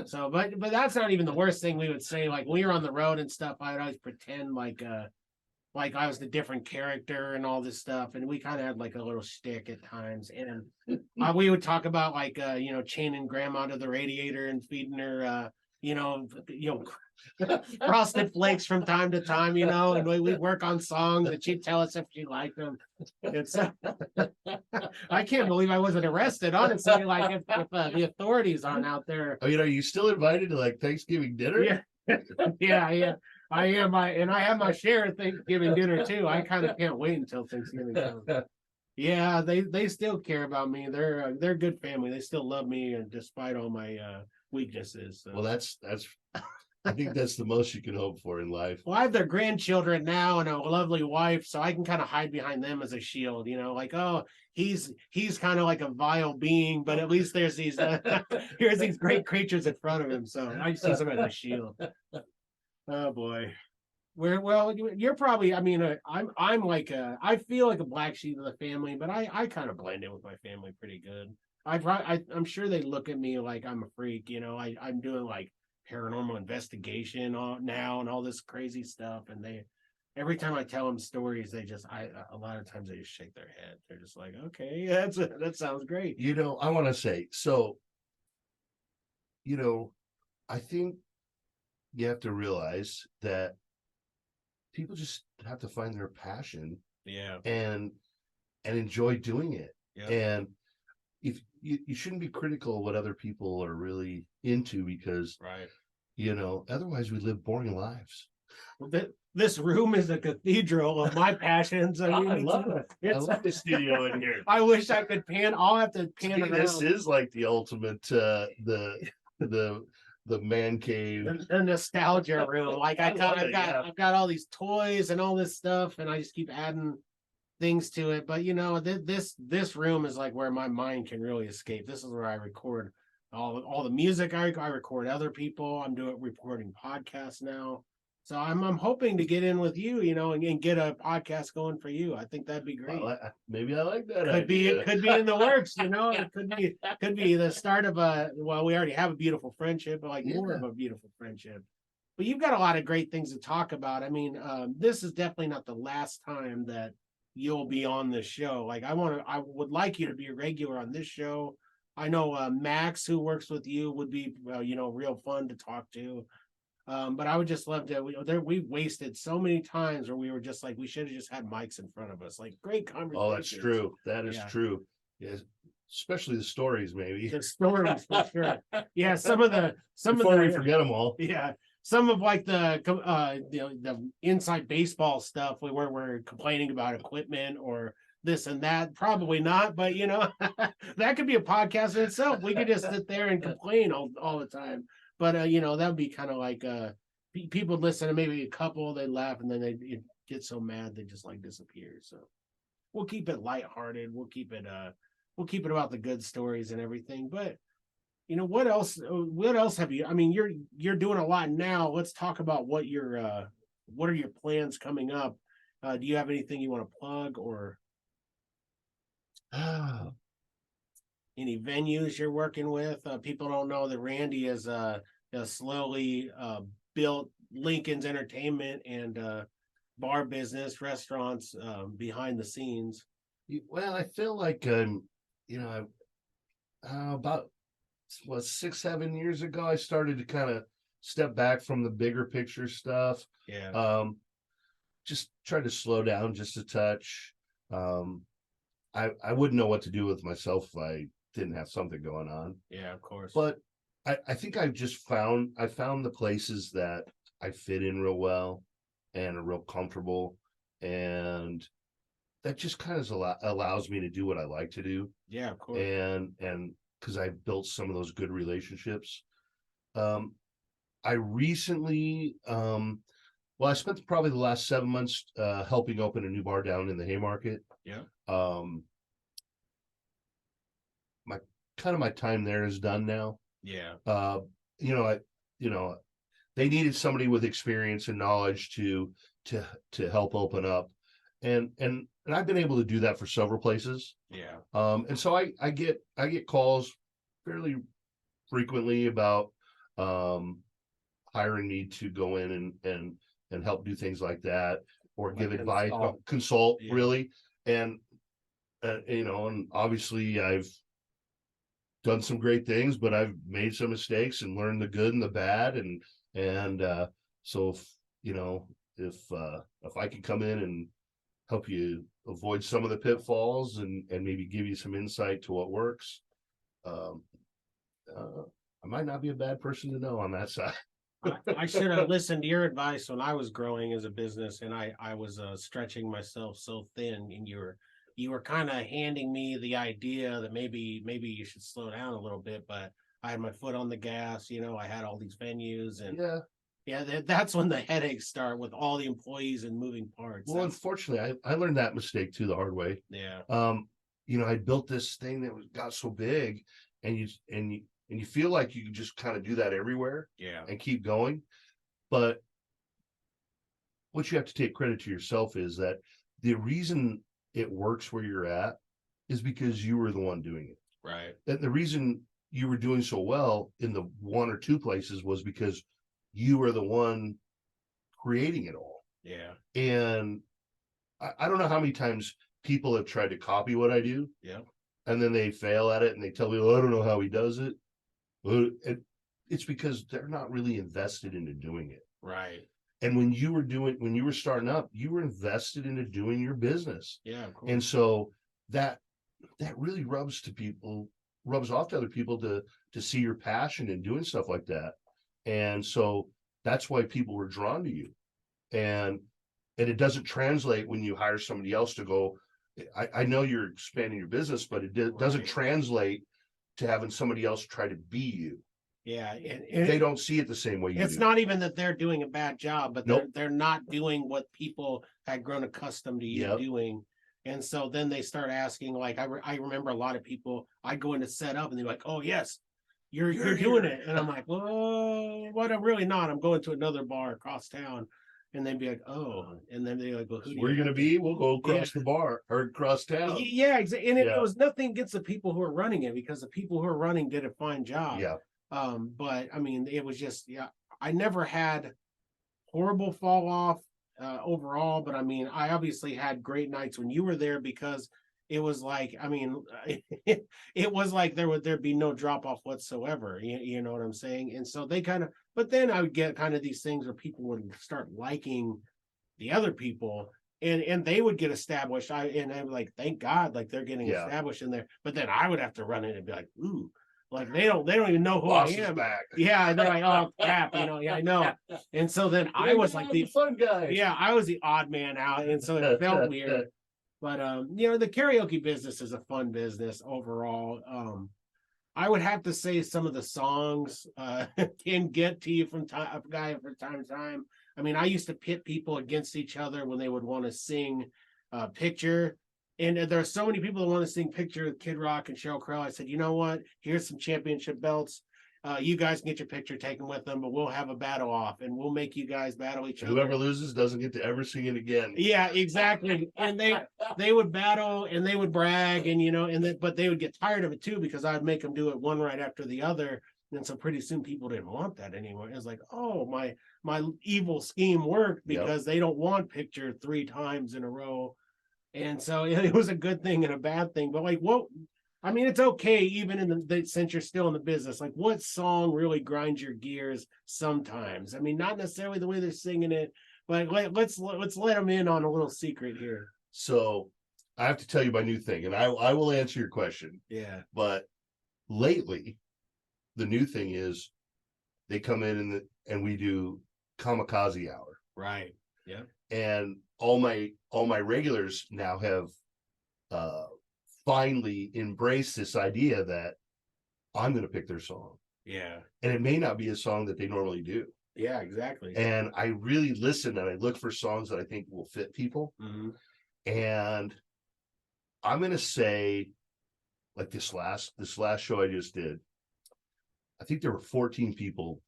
So, but that's not even the worst thing we would say. Like when we were on the road and stuff, I'd always pretend like I was the different character and all this stuff, and we kind of had like a little shtick at times. And we would talk about like you know, chaining grandma to the radiator and feeding her you know frosted flakes from time to time, you know, and we'd work on songs, and she'd tell us if she liked them. It's I can't believe I wasn't arrested, honestly. Like if the authorities aren't out there. Oh, you know, you still invited to like Thanksgiving dinner? Yeah. Yeah. I am. And I have my share of Thanksgiving dinner too. I kind of can't wait until Thanksgiving comes. Yeah, they still care about me. They're a good family. They still love me, and despite all my weaknesses. So. Well, that's I think that's the most you can hope for in life. Well, I have their grandchildren now and a lovely wife, so I can kind of hide behind them as a shield. You know, like, oh, he's kind of like a vile being, but at least there's these here's these great creatures in front of him. So I just use them as a shield. Oh boy. Well, you're probably, I mean, I'm like I feel like a black sheep of the family, but I kind of blend in with my family pretty good. I'm sure they look at me like I'm a freak, you know. I'm doing like paranormal investigation now and all this crazy stuff, and every time I tell them stories, a lot of times they just shake their head. They're just like, okay, that sounds great. You know, I want to say, so, you know, I think you have to realize that people just have to find their passion, and enjoy doing it. And if you shouldn't be critical of what other people are really into, because you know, otherwise we live boring lives. This room is a cathedral of my passions. I mean, I love it. I love the studio in here. I wish I could pan. I'll have to pan around. This is like the ultimate the man cave, the nostalgia room. Like I've got all these toys and all this stuff, and I just keep adding things to it. But you know, this room is like where my mind can really escape. This is where I record all the music. I record other people. I'm recording podcasts now. So I'm hoping to get in with you, you know, and get a podcast going for you. I think that'd be great. Well, maybe I like that. Could be in the works, you know. It could be the start of we already have a beautiful friendship, but like more of a beautiful friendship. But you've got a lot of great things to talk about. I mean, this is definitely not the last time that you'll be on this show. Like I would like you to be a regular on this show. I know Max, who works with you, would be real fun to talk to. But I would just love to. We've wasted so many times where we were just like, we should have just had mics in front of us. Like, great Oh, that's conversations. true. That is Yeah. true. Yes, especially the stories, maybe. The stories for sure. Yeah, some Before of we the forget them all. yeah, some of like the inside baseball stuff where we're complaining about equipment or this and that. Probably not, but that could be a podcast in itself. We could just sit there and complain all the time. But that would be kind of like people listen to maybe a couple, they laugh, and then they get so mad they just like disappear. So we'll keep it lighthearted. We'll keep it about the good stories and everything. But what else? What else have you? I mean, you're doing a lot now. Let's talk about what are your plans coming up? Do you have anything you want to plug or any venues you're working with? People don't know that Randy is slowly built Lincoln's entertainment and bar business, restaurants behind the scenes. Well, I feel like about 6-7 years ago, I started to kind of step back from the bigger picture stuff. Yeah. Just try to slow down just a touch. I wouldn't know what to do with myself if I didn't have something going on. Yeah, of course. But I think I found the places that I fit in real well and are real comfortable, and that just kind of allows me to do what I like to do. Yeah, of course. And because I've built some of those good relationships. I recently, I spent probably the last 7 months helping open a new bar down in the Haymarket. Yeah. My time there is done now. Yeah. They needed somebody with experience and knowledge to help open up, and I've been able to do that for several places. Yeah. And so I get calls fairly frequently about hiring me to go in and help do things like that, or give advice, consult Yeah. really. And and obviously I've done some great things, but I've made some mistakes and learned the good and the bad. So if I could come in and help you avoid some of the pitfalls and maybe give you some insight to what works, I might not be a bad person to know on that side. I should have listened to your advice when I was growing as a business, and I was stretching myself so thin, and you were kind of handing me the idea that maybe you should slow down a little bit, but I had my foot on the gas. I had all these venues, and that's when the headaches start with all the employees and moving parts. Well, unfortunately, I learned that mistake too the hard way. Yeah. I built this thing that got so big, and you feel like you can just kind of do that everywhere. Yeah. And keep going. But what you have to take credit to yourself is that the reason it works where you're at is because you were the one doing it. Right. And the reason you were doing so well in the one or two places was because you were the one creating it all. Yeah. And I don't know how many times people have tried to copy what I do. Yeah. And then they fail at it and they tell me, well, I don't know how he does it. Well, it's because they're not really invested into doing it. Right. And when you were starting up, you were invested into doing your business. Yeah, of course. And so that really rubs off to other people to see your passion in doing stuff like that. And so that's why people were drawn to you. And it doesn't translate when you hire somebody else to go, I know you're expanding your business, but it doesn't translate to having somebody else try to be you. Yeah, and they don't see it the same way you do. It's not even that they're doing a bad job, but Nope. they're not doing what people had grown accustomed to you doing. And so then they start asking, like, I remember a lot of people, I go in to set up and they're like, oh, yes, you're doing it. And I'm like, well, what? I'm really not. I'm going to another bar across town. And they'd be like, oh. And then they're like, well, where are you going to be? We'll go across the bar or across town. Yeah, exactly. And it was nothing against the people who are running it, because the people who are running did a fine job. Yeah. But I mean, it was just, I never had horrible fall off overall, but I mean, I obviously had great nights when you were there, because it was like, I mean, it was like there'd be no drop off whatsoever. You know what I'm saying? And so they kind of, but then I would get kind of these things where people would start liking the other people, and they would get established. I'm like, thank God, like they're getting Yeah. established in there. But then I would have to run in and be like, ooh, like they don't even know who Boss I is am. back. Yeah, and they're like, oh crap, yeah, I know. And so then I was like the fun guy. yeah, I was the odd man out, and so it felt weird. But the karaoke business is a fun business overall. I would have to say some of the songs can get to you from time to time. I mean, I used to pit people against each other when they would want to sing Picture. And there are so many people that want to sing Picture with Kid Rock and Sheryl Crow. I said, you know what? Here's some championship belts. You guys can get your picture taken with them, but we'll have a battle off and we'll make you guys battle each other. Whoever loses doesn't get to ever sing it again. Yeah, exactly. And they would battle and they would brag, and but they would get tired of it too, because I'd make them do it one right after the other. And so pretty soon people didn't want that anymore. It was like, oh, my evil scheme worked, because they don't want Picture 3 times in a row. And so it was a good thing and a bad thing. But like, what? I mean, it's okay even since you're still in the business. Like, what song really grinds your gears sometimes? I mean, not necessarily the way they're singing it, but let's let them in on a little secret here. So I have to tell you my new thing, and I will answer your question. Yeah. But lately, the new thing is they come in and we do kamikaze hour. Right. Yeah. And all my regulars now have finally embraced this idea that I'm going to pick their song. Yeah. And it may not be a song that they normally do. Yeah, exactly. And I really listen and I look for songs that I think will fit people. Mm-hmm. And I'm going to say, like this last show I just did, I think there were 14 people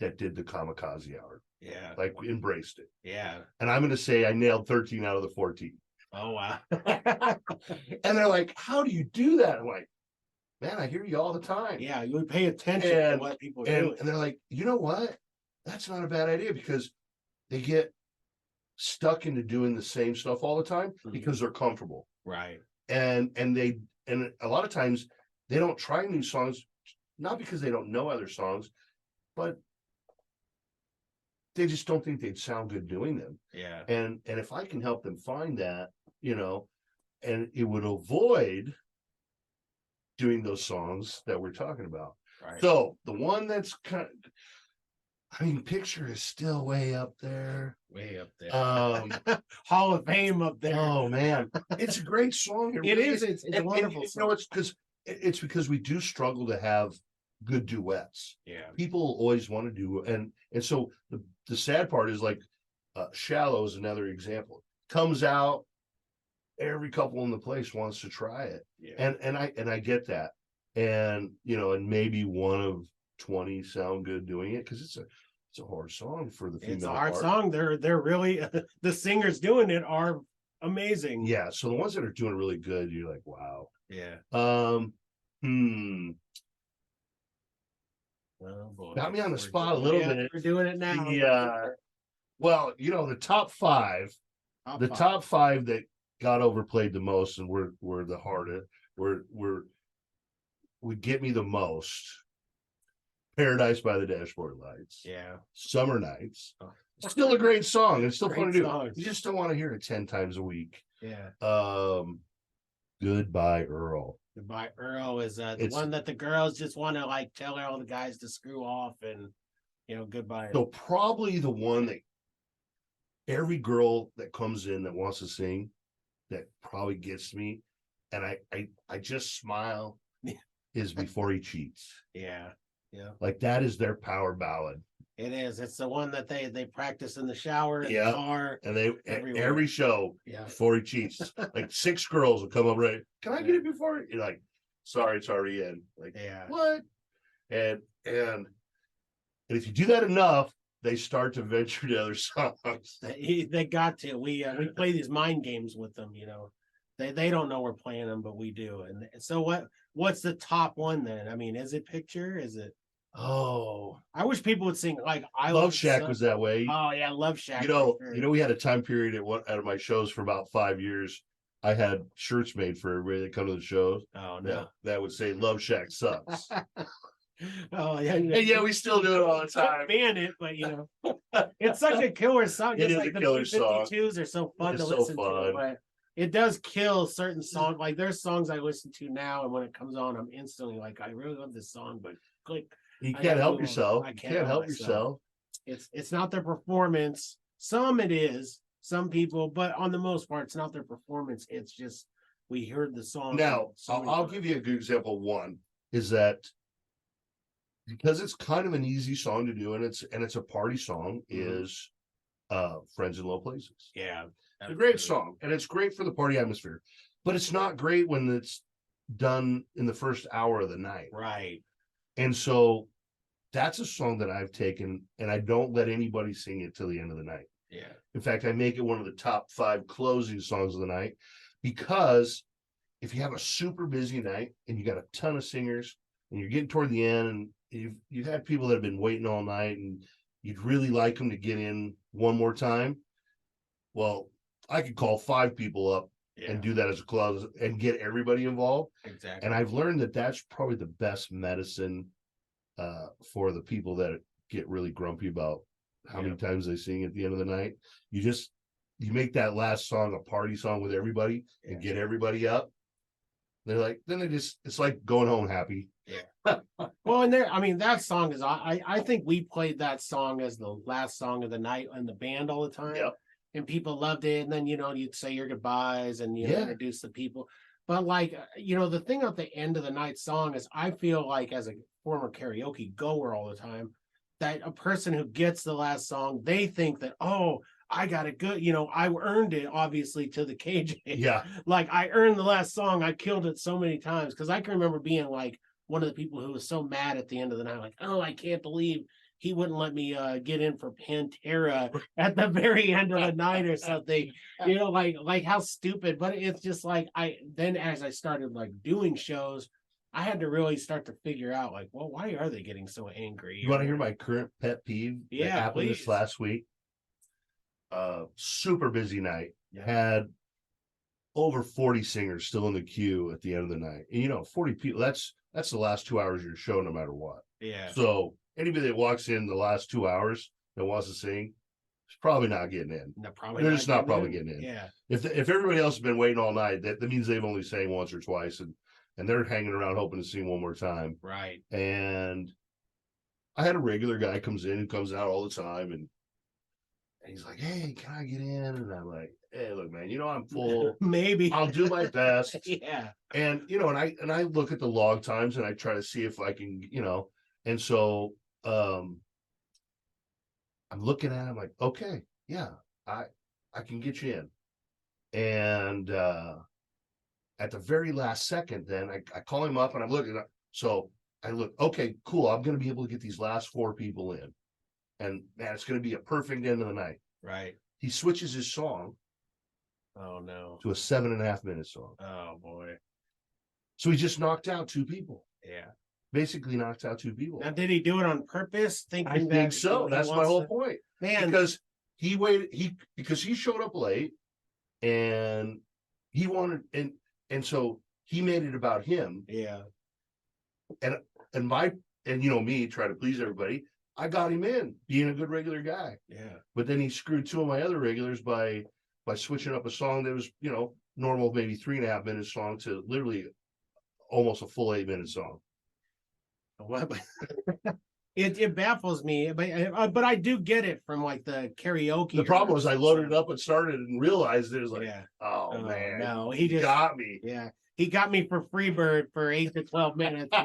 that did the kamikaze hour. Yeah. Like embraced it. Yeah. And I'm going to say I nailed 13 out of the 14. Oh, wow. And they're like, how do you do that? I'm like, man, I hear you all the time. Yeah, you would pay attention to what people are doing. And they're like, you know what? That's not a bad idea, because they get stuck into doing the same stuff all the time because they're comfortable. Right. And a lot of times they don't try new songs, not because they don't know other songs, but they just don't think they'd sound good doing them. Yeah. And if I can help them find that, and it would avoid doing those songs that we're talking about. Right. So the one that's Picture is still way up there. Way up there. Hall of Fame up there. Oh man, it's a great song. It is. It's a wonderful song. It's because we do struggle to have good duets. Yeah. People always want to do, and so the sad part is, like, Shallow is another example. Comes out, every couple in the place wants to try it. Yeah. And I get that. And and maybe one of 20 sound good doing it, because it's a hard song for the female. It's a hard part. song. They're really the singers doing it are amazing. Yeah. So the ones that are doing really good, you're like, wow. Yeah. Oh boy. Got me on the spot a little bit. We're doing it now. Yeah. Well, the top five that got overplayed the most and were the hardest, would get me the most. Paradise by the Dashboard Lights. Yeah. Summer Nights. Still a great song. It's still fun to do. Songs. You just don't want to hear it 10 times a week. Yeah. Goodbye Earl. Goodbye Earl is the one that the girls just want to like tell all the guys to screw off, and goodbye. So probably the one that every girl that comes in that wants to sing, that probably gets me, and I just smile, is Before He Cheats. Yeah. Yeah. Like, that is their power ballad. It is. It's the one that they practice in the shower, in the car, and they everywhere. Every show. Yeah. Before He Cheats, like 6 girls will come up, right? Can I get it before? You're like, sorry, it's already in. Like, what? And if you do that enough, they start to venture to other songs. They got to. We play these mind games with them. They don't know we're playing them, but we do. And so what's the top one then? I mean, is it Picture? Is it? Oh, I wish people would sing like I Love Shack was that way. Oh yeah, Love Shack. We had a time period at one out of my shows for about 5 years. I had shirts made for everybody that come to the shows. Oh no. That would say Love Shack sucks. Oh yeah. And yeah, we still do it all the time. Ban it, but it's such a killer song. It Just is like a the killer song. B-52s are so fun It's to so listen to, fun. but it does kill certain songs. Like there's songs I listen to now, and when it comes on, I'm instantly like, I really love this song, but click. You I can't gotta help move on. yourself. I You can't help yourself. It's not their performance. Some it is, some people, but on the most part, it's not their performance. It's just we heard the song. Now, so many I'll times. give you a good example. One is that because it's kind of an easy song to do, and it's a party song, is Friends in Low Places. Yeah. It's a great song, and it's great for the party atmosphere, but it's not great when it's done in the first hour of the night. Right. And so that's a song that I've taken, and I don't let anybody sing it till the end of the night. Yeah. In fact, I make it one of the top 5 closing songs of the night, because if you have a super busy night and you got a ton of singers and you're getting toward the end, and you've had people that have been waiting all night, and you'd really like them to get in one more time. Well, I could call 5 people up and do that as a close and get everybody involved. Exactly. And I've learned that that's probably the best medicine for the people that get really grumpy about how many times they sing at the end of the night. You make that last song a party song with everybody and get everybody up. They're like, it's like going home happy. Yeah. Well, and that song is, I think we played that song as the last song of the night in the band all the time. Yep. And people loved it. And then, you'd say your goodbyes and, introduce the people. But the thing at the end of the night song is, I feel like as a former karaoke goer all the time, that a person who gets the last song, they think that, oh, I got it good. I earned it, obviously, to the KJ. Yeah. Like I earned the last song. I killed it so many times. Because I can remember being like one of the people who was so mad at the end of the night, like, oh, I can't believe he wouldn't let me get in for Pantera at the very end of the night or something. Like how stupid. But it's just like then as I started like doing shows, I had to really start to figure out like, well, why are they getting so angry? You want to hear my current pet peeve? Yeah, that happened please. this last week. Super busy night. Yeah. Had over 40 singers still in the queue at the end of the night. And 40 people, that's the last 2 hours of your show, no matter what. Yeah. So anybody that walks in the last 2 hours that wants to sing is probably not getting in. No, probably They're not just not probably getting getting in. Yeah. If everybody else has been waiting all night, that means they've only sang once or twice, and they're hanging around hoping to sing one more time. Right. And I had a regular guy comes in who comes out all the time, and he's like, hey, can I get in? And I'm like, hey, look, man, I'm full. Maybe I'll do my best. Yeah. And and I look at the log times and I try to see if I can, and so I'm looking at him like, okay, yeah, I can get you in. And at the very last second, then I call him up and I'm looking up. So I look, okay, cool. I'm gonna be able to get these last 4 people in. And man, it's gonna be a perfect end of the night. Right. He switches his song. Oh no. To a 7.5 minute song. Oh boy. So he just knocked out 2 people. Yeah. Basically knocked out 2 people. Now, did he do it on purpose? I think so. That's my whole point. Man, because he waited. Because he showed up late, and he wanted, and so he made it about him. Yeah. And me try to please everybody. I got him in being a good regular guy. Yeah. But then he screwed 2 of my other regulars by switching up a song that was normal maybe 3.5 minute song to literally almost a full 8-minute song. What? It baffles me, but I do get it from like the karaoke. The problem was I loaded it up and started and realized it was like, yeah. oh man, no, he just got me. Yeah, he got me for Freebird for 8 to 12 minutes.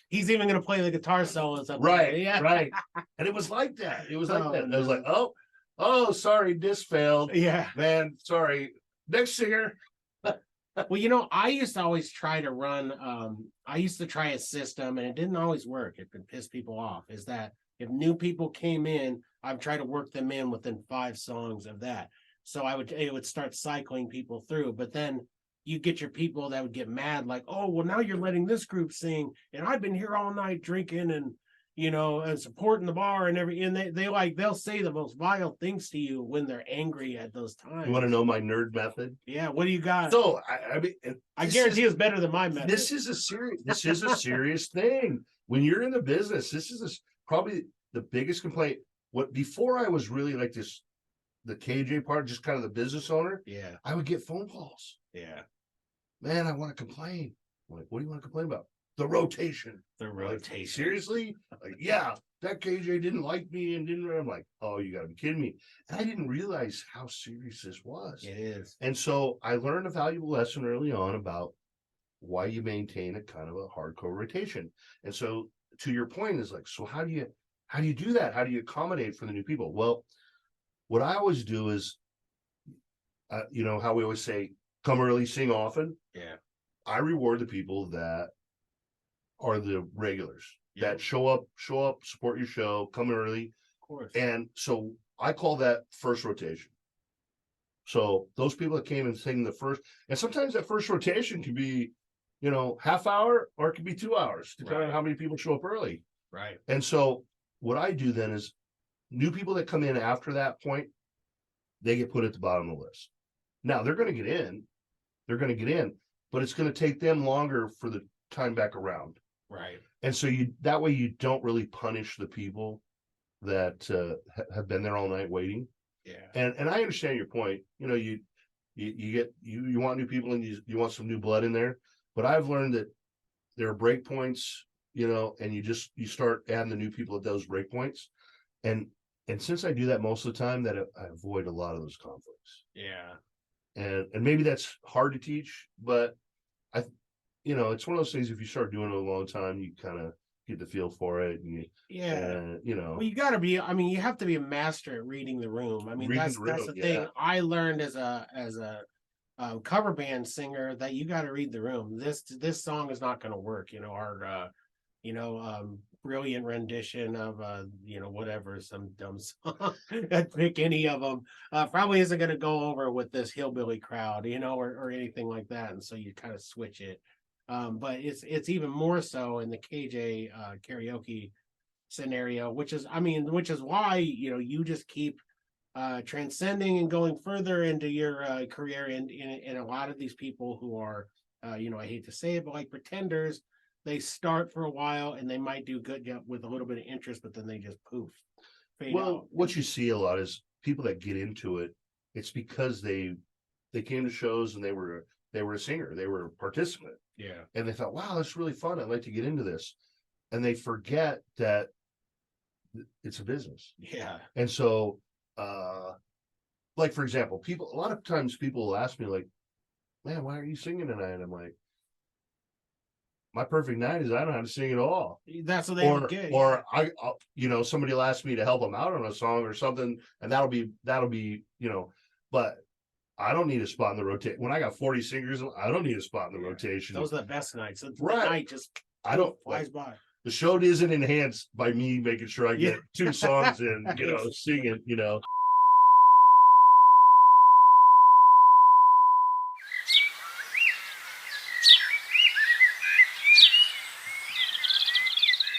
He's even gonna play the guitar solo and something. Right, yeah, right. And it was like that. It was like that. And I was like, oh, sorry, this failed. Yeah, man, sorry. Next singer. Well, I used to always try to run. I used to try a system, and it didn't always work. It could piss people off. Is that if new people came in, I'd try to work them in within 5 songs of that. So it would start cycling people through. But then you get your people that would get mad, like, oh, well, now you're letting this group sing, and I've been here all night drinking, and and supporting the bar and they'll say the most vile things to you when they're angry at those times. You want to know my nerd method? Yeah, what do you got? So I mean, I guarantee it's better than my method. This is a serious thing. When you're in the business, this is probably the biggest complaint. Before I was really like this, the KJ part, just kind of the business owner. Yeah, I would get phone calls. Yeah, man, I want to complain. I'm like, what do you want to complain about? The rotation. Like, seriously? Like, yeah, that KJ didn't like me and didn't. I'm like, oh, you got to be kidding me. And I didn't realize how serious this was. It is. And so I learned a valuable lesson early on about why you maintain a kind of a hardcore rotation. And so to your point is like, so how do you do that? How do you accommodate for the new people? Well, what I always do is, how we always say, come early, sing often. Yeah. I reward the people that are the regulars that show up, support your show, come early. Of course. And so I call that first rotation. So those people that came and sang the first, and sometimes that first rotation can be, half hour, or it could be 2 hours, depending on how many people show up early. Right. And so what I do then is new people that come in after that point, they get put at the bottom of the list. Now they're going to get in, but it's going to take them longer for the time back around. Right. And so that way you don't really punish the people that have been there all night waiting. Yeah. And I understand your point. You want new people and you want some new blood in there. But I've learned that there are break points, and you start adding the new people at those break points. And since I do that most of the time, that I avoid a lot of those conflicts. Yeah. And maybe that's hard to teach, but it's one of those things, if you start doing it a long time, you kind of get the feel for it. And well, you got to be, you have to be a master at reading the room. That's the thing I learned as a cover band singer, that you got to read the room. This song is not going to work. Our brilliant rendition of whatever, some dumb song. I'd pick any of them. Probably isn't going to go over with this hillbilly crowd, or anything like that. And so you kind of switch it. But it's even more so in the KJ karaoke scenario, which is why you just keep transcending and going further into your career. And a lot of these people who are I hate to say it, but like pretenders, they start for a while and they might do good with a little bit of interest, but then they just poof. Well, what you see a lot is people that get into it. It's because they came to shows and they were a singer, they were a participant. Yeah. And they thought, wow, that's really fun. I'd like to get into this. And they forget that it's a business. Yeah. And so, like, for example, a lot of times people will ask me, like, man, why are you singing tonight? And I'm like, my perfect night is I don't know how to sing at all. That's what they get. Or somebody will ask me to help them out on a song or something, and that'll be, but I don't need a spot in the rotation. When I got 40 singers, I don't need a spot in the rotation. Those are the best nights. Right. The night just flies by. The show isn't enhanced by me making sure I get 2 songs in, singing,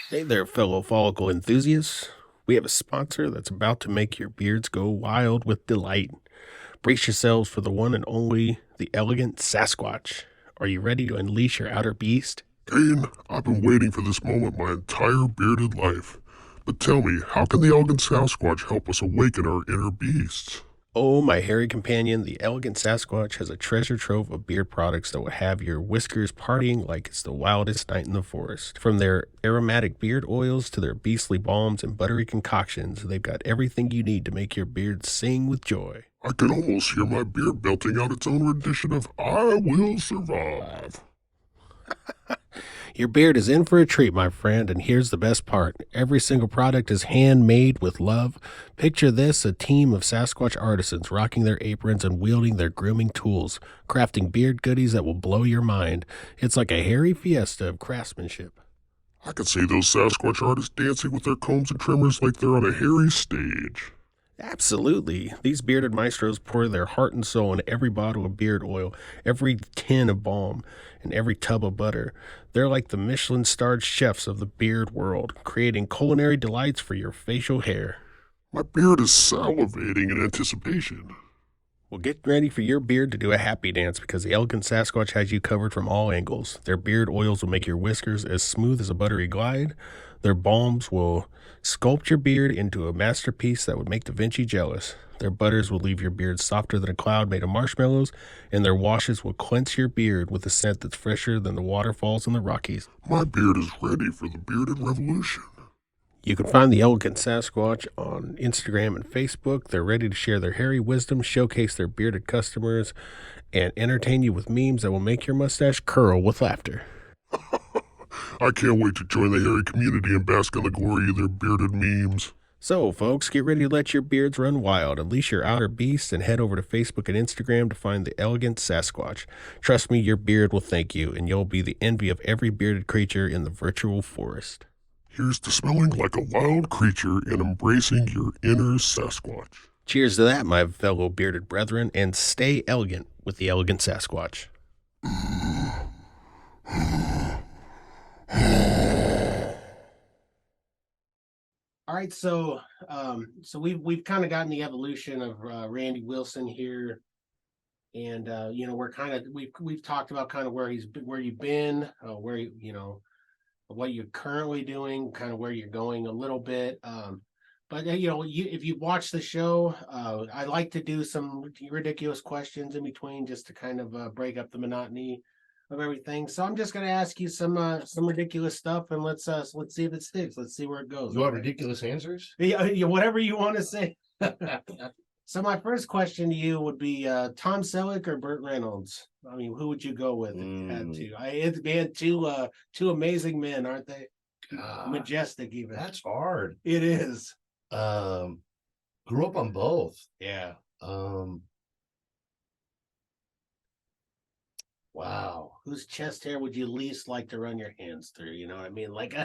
Hey there, fellow follicle enthusiasts. We have a sponsor that's about to make your beards go wild with delight. Brace yourselves for the one and only, the elegant Sasquatch. Are you ready to unleash your outer beast? Cain, I've been waiting for this moment my entire bearded life. But tell me, how can the elegant Sasquatch help us awaken our inner beasts? Oh, my hairy companion, the elegant Sasquatch has a treasure trove of beard products that will have your whiskers partying like it's the wildest night in the forest. From their aromatic beard oils to their beastly balms and buttery concoctions, they've got everything you need to make your beard sing with joy. I can almost hear my beard belting out its own rendition of I Will Survive. Your beard is in for a treat, my friend, and here's the best part. Every single product is handmade with love. Picture this, a team of Sasquatch artisans rocking their aprons and wielding their grooming tools, crafting beard goodies that will blow your mind. It's like a hairy fiesta of craftsmanship. I can see those Sasquatch artists dancing with their combs and trimmers like they're on a hairy stage. Absolutely. These bearded maestros pour their heart and soul into every bottle of beard oil, every tin of balm, and every tub of butter. They're like the Michelin-starred chefs of the beard world, creating culinary delights for your facial hair. My beard is salivating in anticipation. Well, get ready for your beard to do a happy dance because the Elegant Sasquatch has you covered from all angles. Their beard oils will make your whiskers as smooth as a buttery glide. Their balms will sculpt your beard into a masterpiece that would make Da Vinci jealous. Their butters will leave your beard softer than a cloud made of marshmallows, and their washes will cleanse your beard with a scent that's fresher than the waterfalls in the Rockies. My beard is ready for the bearded revolution. You can find the Elegant Sasquatch on Instagram and Facebook. They're ready to share their hairy wisdom, showcase their bearded customers, and entertain you with memes that will make your mustache curl with laughter. I can't wait to join the hairy community and bask in the glory of their bearded memes. So, folks, get ready to let your beards run wild. Unleash your outer beast and head over to Facebook and Instagram to find the Elegant Sasquatch. Trust me, your beard will thank you, and you'll be the envy of every bearded creature in the virtual forest. Here's to smelling like a wild creature and embracing your inner Sasquatch. Cheers to that, my fellow bearded brethren, and stay elegant with the Elegant Sasquatch. All right, so we've kind of gotten the evolution of Randy Wilson here, and we've talked about kind of where you've been, what you're currently doing, kind of where you're going a little bit. But if you watch the show, I like to do some ridiculous questions in between just to kind of break up the monotony of everything. So I'm just going to ask you some ridiculous stuff, and let's see if it sticks. Let's see where it goes. You want ridiculous answers? Yeah, whatever you want to say. So my first question to you would be Tom Selleck or Burt Reynolds? I mean, who would you go with if you had to? It's man, two amazing men, aren't they? Majestic, even. That's hard. It is. Grew up on both. Yeah. Wow. Whose chest hair would you least like to run your hands through? You know what I mean? Like,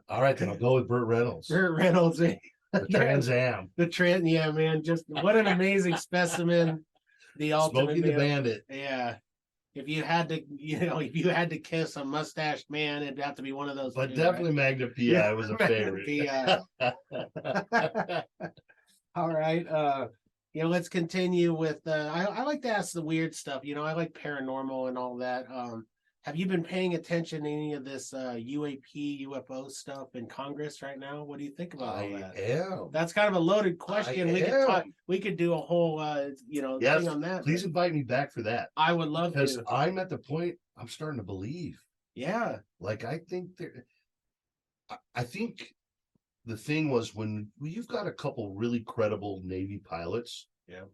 all right, then I'll go with Burt Reynolds. Burt Reynolds. The Trans Am. Yeah, man. Just what an amazing specimen. The ultimate Smokey the man. Bandit. Yeah. If you had to kiss a mustached man, it'd have to be one of those. But two, definitely right? Magna P.I. was a favorite. All right. Let's continue with I like to ask the weird stuff. I like paranormal and all that. Have you been paying attention to any of this UFO stuff in Congress right now? What do you think about all that? I am. That's kind of a loaded question. We could do a whole yes, thing on that. Please invite me back for that. I would love because to. I'm at the point I'm starting to believe. Yeah. Like I think the thing was when you've got a couple really credible Navy pilots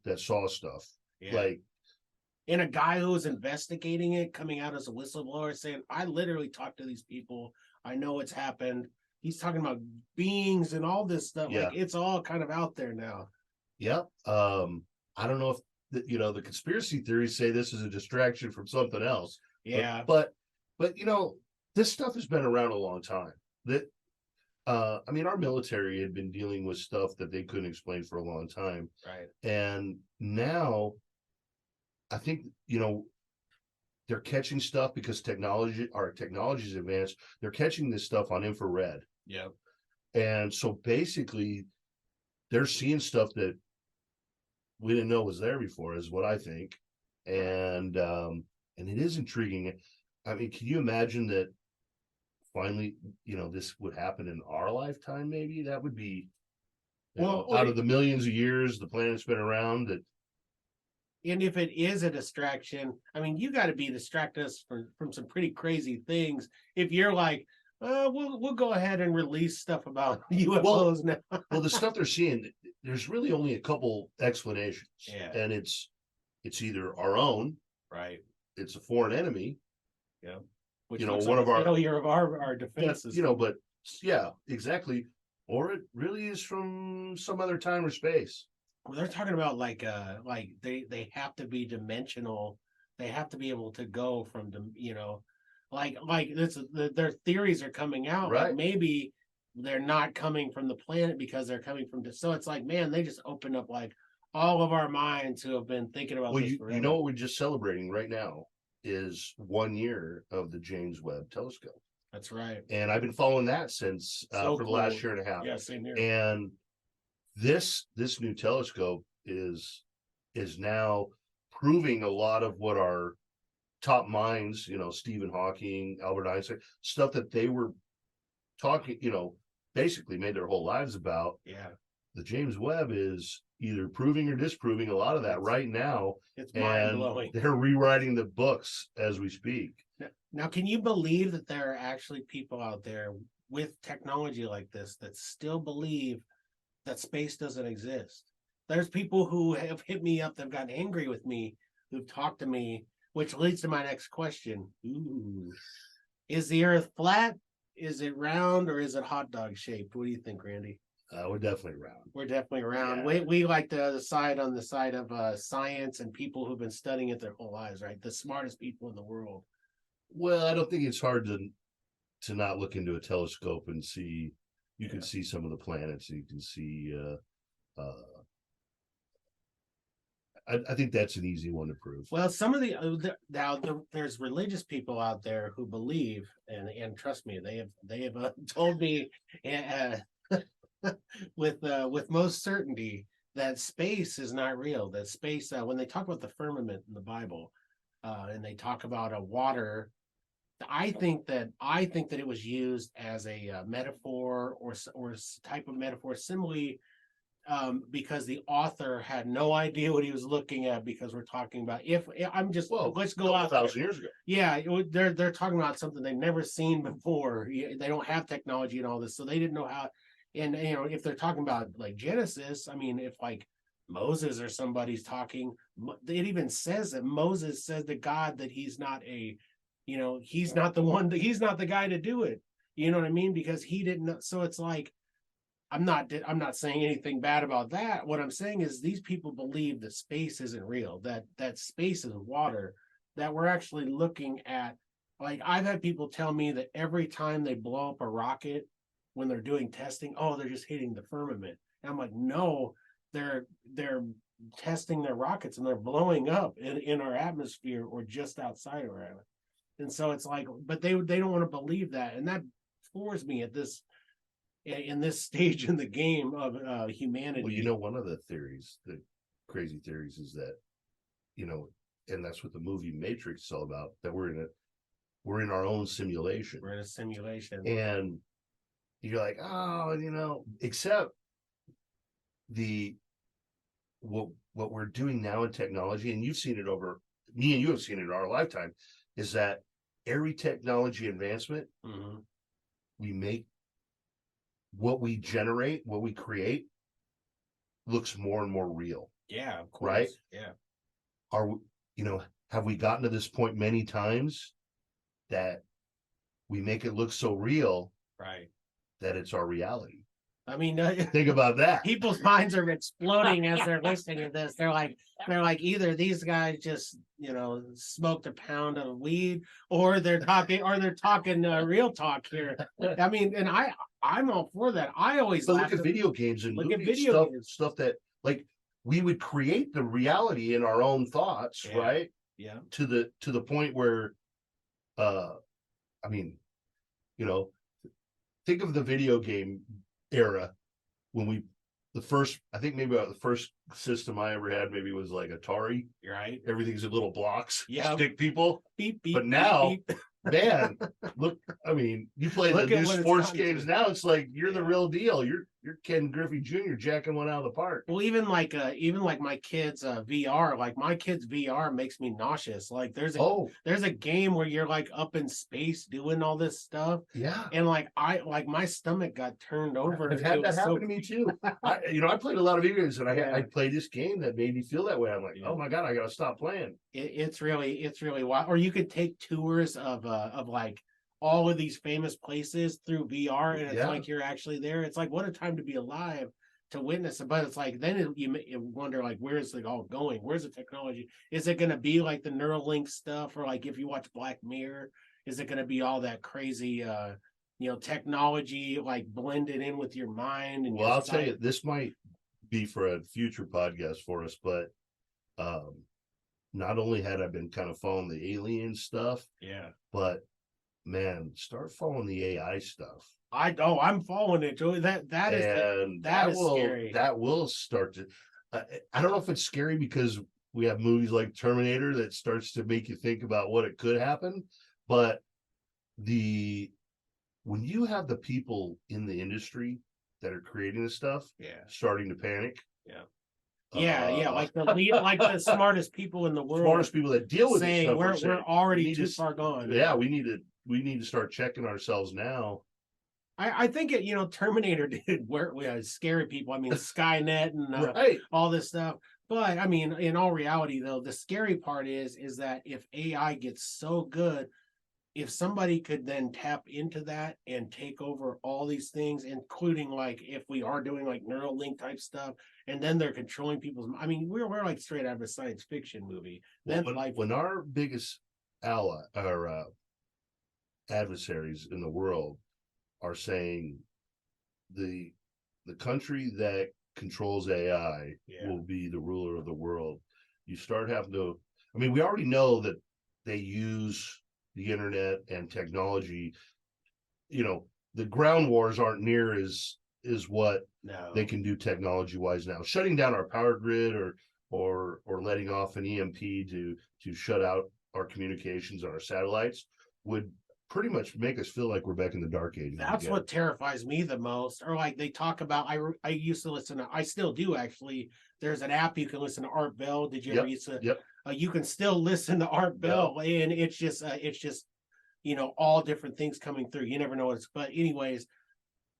that saw stuff. Yeah. Like and a guy who was investigating it, coming out as a whistleblower, saying, I literally talked to these people. I know it's happened. He's talking about beings and all this stuff. Yeah. Like it's all kind of out there now. Yep. I don't know if the conspiracy theories say this is a distraction from something else. Yeah. But this stuff has been around a long time. That our military had been dealing with stuff that they couldn't explain for a long time. Right. And now I think, they're catching stuff because technology's advanced. They're catching this stuff on infrared. Yep. And so basically they're seeing stuff that we didn't know was there before, is what I think. And it is intriguing. I mean, can you imagine that finally, this would happen in our lifetime? Maybe that would be out of the millions of years the planet's been around. And if it is a distraction, I mean, you got to be distracted us from some pretty crazy things. If you're like, we'll go ahead and release stuff about UFOs now. Well, the stuff they're seeing, there's really only a couple explanations. Yeah. And it's either our own, right? It's a foreign enemy. Yeah. Which one of our failure of our defenses. But yeah, exactly. Or it really is from some other time or space. Well, they're talking about like they have to be dimensional. They have to be able to go from their theories are coming out. Right. Like maybe they're not coming from the planet because they're coming from. So it's like, man, they just opened up like all of our minds who have been thinking about Well, this you forever. know what we're just celebrating right now is 1 year of the James Webb Telescope. That's right. And I've been following that since So for the cool. last year and a half. Yeah, same here. And this new telescope is now proving a lot of what our top minds, you know, Stephen Hawking, Albert Einstein, stuff that they were talking, you know, basically made their whole lives about. Yeah. The James Webb is either proving or disproving a lot of that right now. It's mind And blowing. they're rewriting the books as we speak. Now, can you believe that there are actually people out there with technology like this that still believe that space doesn't exist? There's people who have hit me up, that've gotten angry with me, who've talked to me, which leads to my next question. Ooh. Is the Earth flat? Is it round, or is it hot dog shaped? What do you think, Randy? We're definitely round. We're definitely around. Yeah. We like the side on the side of science and people who've been studying it their whole lives, right? The smartest people in the world. Well, I don't think it's hard to not look into a telescope and see. You can see some of the planets. You can see. I think that's an easy one to prove. Well, some of there's religious people out there who believe, and trust me, they have told me with most certainty that space is not real. That space, when they talk about the firmament in the Bible, and they talk about a water, I think that it was used as a metaphor or type of metaphor, similarly, because the author had no idea what he was looking at, because we're talking about let's go out 1,000 years ago. Yeah, they're talking about something they've never seen before. They don't have technology and all this, so they didn't know how. And if they're talking about like Genesis, I mean, if like Moses or somebody's talking, it even says that Moses says to God that he's not he's not the one, he's not the guy to do it. You know what I mean? Because he didn't know. So it's like, I'm not saying anything bad about that. What I'm saying is these people believe that space isn't real, that space is water, that we're actually looking at. Like, I've had people tell me that every time they blow up a rocket when they're doing testing, oh, they're just hitting the firmament. And I'm like, no, they're testing their rockets and they're blowing up in our atmosphere or just outside of our atmosphere. And so it's like, but they don't want to believe that. And that floors me in this stage in the game of humanity. Well, one of the crazy theories is that, and that's what the movie Matrix is all about, that we're in our own simulation. We're in a simulation. And you're like, except what we're doing now in technology, and you've seen it me and you have seen it in our lifetime, is that every technology advancement, we make, what we generate, what we create, looks more and more real. Yeah, of course. Right? Yeah. Have we gotten to this point many times that we make it look so real, right, that it's our reality? I mean, think about that. People's minds are exploding as they're listening to this. They're like, either these guys just, smoked a pound of weed, or they're talking real talk here. I mean, and I'm all for that. I always look at video games and movies, stuff that, like, we would create the reality in our own thoughts, right? Yeah. To the point where, think of the video game era when the first system I ever had maybe was like Atari. Right. Everything's in little blocks. Yeah. Stick people. Beep, beep, but now, beep, beep. Man, look, you play the new sports games now, it's like you're the real deal. You're Ken Griffey Jr. jacking one out of the park. Well, even like my kids' VR, like my kids' VR makes me nauseous. Like there's a game where you're like up in space doing all this stuff. Yeah. And my stomach got turned over. I've had that happen to me too. I played a lot of video games, and I played this game that made me feel that way. I'm like, oh my God, I gotta stop playing. It's really wild. Or you could take tours of like all of these famous places through VR, and it's like you're actually there. It's like, what a time to be alive to witness it. But it's like, then you wonder, like, where is it all going? Where's the technology? Is it going to be like the Neuralink stuff, or like if you watch Black Mirror, is it going to be all that crazy technology like blended in with your mind. And Well, I'll tell you, this might be for a future podcast for us, but not only had I been kind of following the alien stuff, yeah, but man, start following the AI stuff. I'm following it, Joey. That is scary. That will start to. I don't know if it's scary because we have movies like Terminator that starts to make you think about what it could happen, but when you have the people in the industry that are creating this stuff, starting to panic, like the smartest people in the world, smartest people that deal with saying this stuff, we're already too far gone. Yeah, we need to start checking ourselves now. I think it, Terminator did work with scary people. I mean, Skynet and right. all this stuff. But I mean, in all reality, though, the scary part is that if AI gets so good, if somebody could then tap into that and take over all these things, including like if we are doing like Neuralink type stuff, and then they're controlling people's. I mean, we're like straight out of a science fiction movie. Well, when our biggest ally or adversaries in the world are saying the country that controls AI will be the ruler of the world, you start having to. I mean, we already know that they use the internet and technology. The ground wars aren't near as what they can do technology wise now. Shutting down our power grid or letting off an EMP to shut out our communications on our satellites would pretty much make us feel like we're back in the dark ages. That's what terrifies me the most. Or like they talk about, I used to listen to, I still do actually. There's an app you can listen to, Art Bell. Did you ever used to? Yep. You can still listen to Art Bell, and it's just all different things coming through. You never know what it's. But anyways,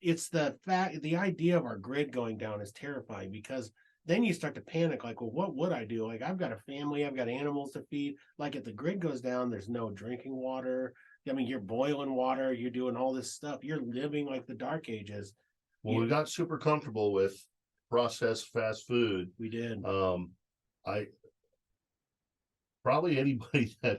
it's the idea of our grid going down is terrifying, because then you start to panic. Like, well, what would I do? Like, I've got a family, I've got animals to feed. Like, if the grid goes down, there's no drinking water. I mean, you're boiling water, you're doing all this stuff. You're living like the dark ages. Well, we got super comfortable with processed fast food. We did. I probably anybody that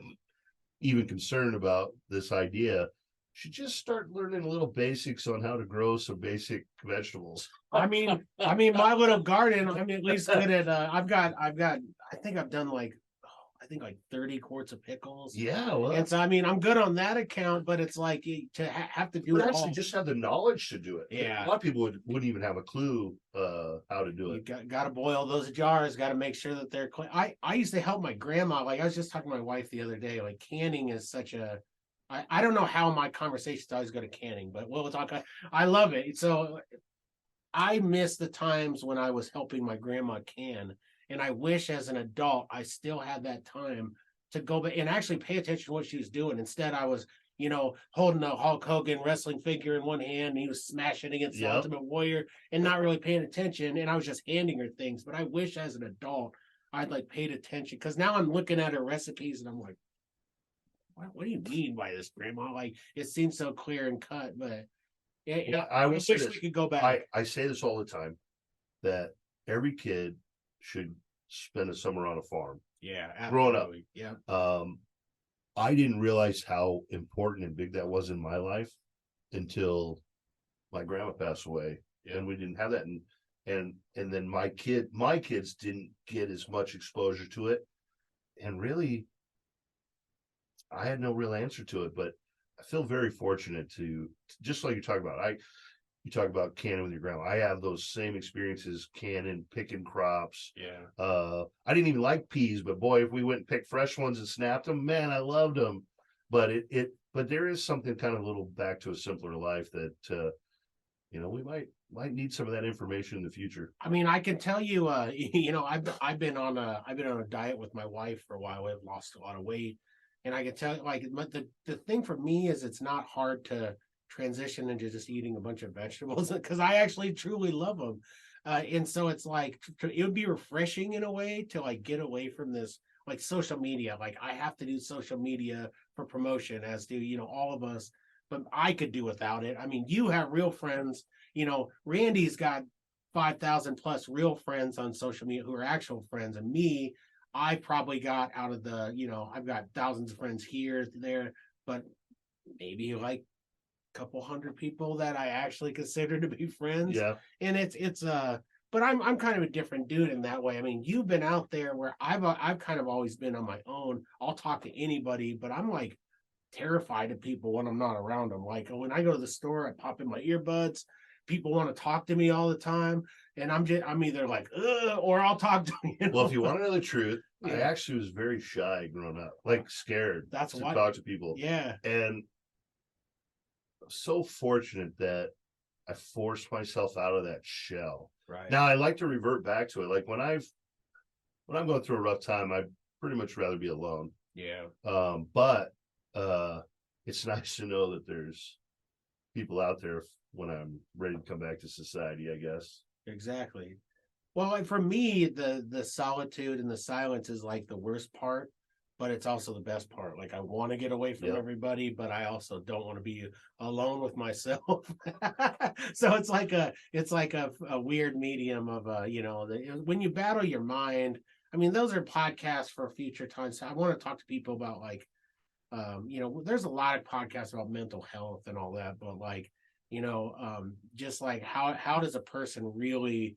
even concerned about this idea should just start learning a little basics on how to grow some basic vegetables. I mean, my little garden, I'm at least good at. I've got. I think I've done like 30 quarts of pickles. Yeah, well, and so I mean, I'm good on that account, but it's like to have to do it actually all. Just have the knowledge to do it. Yeah, a lot of people wouldn't even have a clue how to do it. You got to boil those jars. Got to make sure that they're clean. I used to help my grandma. Like I was just talking to my wife the other day. Like canning is such a. I don't know how my conversations always go to canning, but we'll talk. I love it. So I miss the times when I was helping my grandma can. And I wish as an adult, I still had that time to go back and actually pay attention to what she was doing. Instead, I was, holding a Hulk Hogan wrestling figure in one hand, and he was smashing against the Ultimate Warrior and not really paying attention. And I was just handing her things. But I wish as an adult, I'd like paid attention, because now I'm looking at her recipes and I'm like, what do you mean by this, Grandma? Like, it seems so clear and cut, but I wish we could go back. I say this all the time, that every kid should spend a summer on a farm. Yeah, absolutely. Growing up. I didn't realize how important and big that was in my life until my grandma passed away, and we didn't have that. And then my kids didn't get as much exposure to it. And really, I had no real answer to it, but I feel very fortunate to just like you talk about. You talk about canning with your grandma. I have those same experiences canning, picking crops. Yeah. I didn't even like peas, but boy, if we went and picked fresh ones and snapped them, man, I loved them. But but there is something kind of a little back to a simpler life that we might need some of that information in the future. I mean, I can tell you, I've been on a diet with my wife for a while. I've lost a lot of weight, and I can tell you, like, the thing for me is it's not hard to transition into just eating a bunch of vegetables, because I actually truly love them. And so it's like, it would be refreshing in a way to like get away from this like social media. Like I have to do social media for promotion, as do, all of us, but I could do without it. I mean, you have real friends, Randy's got 5,000 plus real friends on social media who are actual friends. And me, I probably got out of the, I've got thousands of friends here, there, but maybe like couple hundred people that I actually consider to be friends. Yeah. And but I'm kind of a different dude in that way. I mean, you've been out there where I've kind of always been on my own. I'll talk to anybody, but I'm like terrified of people when I'm not around them. Like when I go to the store, I pop in my earbuds. People want to talk to me all the time, and I'm either like, ugh, or I'll talk to you. Well, if you want to know the truth, I Yeah. actually was very shy growing up, like scared That's to why- talk to people. Yeah, And I'm so fortunate that I forced myself out of that shell. right. Now I like to revert back to it. Like when I'm going through a rough time, I'd pretty much rather be alone. Yeah, But it's nice to know that there's people out there when I'm ready to come back to society, I guess. exactly. Well, like for me, the solitude and the silence is like the worst part, but it's also the best part. Like I want to get away from Yep. everybody, but I also don't want to be alone with myself. So it's like a weird medium of when you battle your mind. I mean, those are podcasts for future times. I want to talk to people about like there's a lot of podcasts about mental health and all that, but like just like how does a person really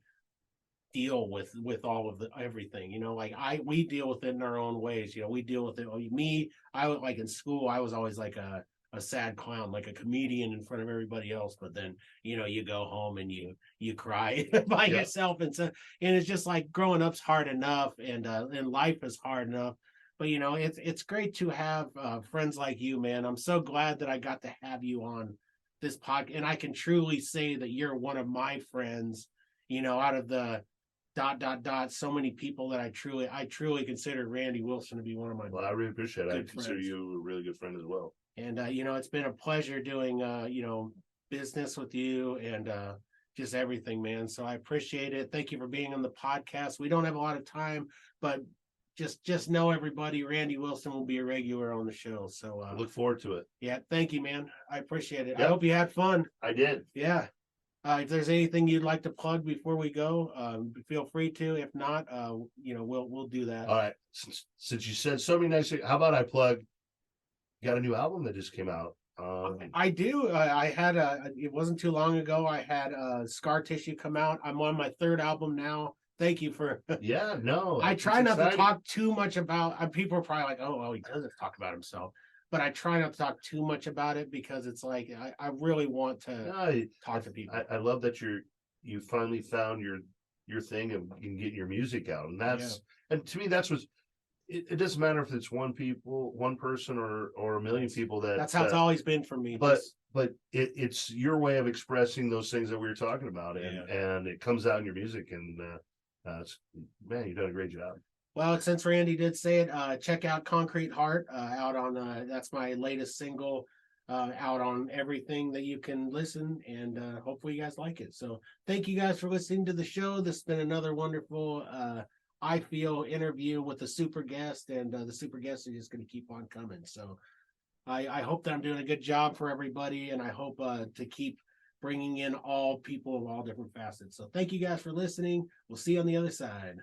deal with all of the everything, like we deal with it in our own ways. We deal with it. I was like in school, I was always like a sad clown, like a comedian in front of everybody else, but then you go home and you cry by Yeah. yourself, and it's just like growing up's hard enough, and life is hard enough. But it's great to have friends like you, man. I'm so glad that I got to have you on this podcast, and I can truly say that you're one of my friends, out of the so many people that I truly consider Randy Wilson to be one of my Well, I really appreciate it. I good consider friends. you a really good friend as well. And it's been a pleasure doing business with you, and just everything, man. So I appreciate it. Thank you for being on the podcast. We don't have a lot of time, but just know, everybody, Randy Wilson will be a regular on the show. So I look forward to it. yeah, thank you, man. I appreciate it. I Yep. hope you had fun. I did. Yeah. If there's anything you'd like to plug before we go, feel free to. If not, we'll do that. All right. Since you said so many nice things, how about I plug? You got a new album that just came out. I do. I had it wasn't too long ago. I had Scar Tissue come out. I'm on my third album now. Thank you for. Yeah, no. I it's try not to exciting. talk too much about. People are probably like, "Oh, he doesn't talk about himself," but I try not to talk too much about it because it's like I really want to No, talk to people. I love that you finally found your thing and you can get your music out, and and to me that's what it doesn't matter if it's one person or a million people That's how it's always been for me. But it's your way of expressing those things that we were talking about, and it comes out in your music, and man, you've done a great job. Well, since Randy did say it, check out Concrete Heart out on that's my latest single, out on everything that you can listen, and hopefully you guys like it. So thank you guys for listening to the show. This has been another wonderful I feel interview with a super guest, and the super guests are just going to keep on coming. So I hope that I'm doing a good job for everybody, and I hope to keep bringing in all people of all different facets. So thank you guys for listening. We'll see you on the other side.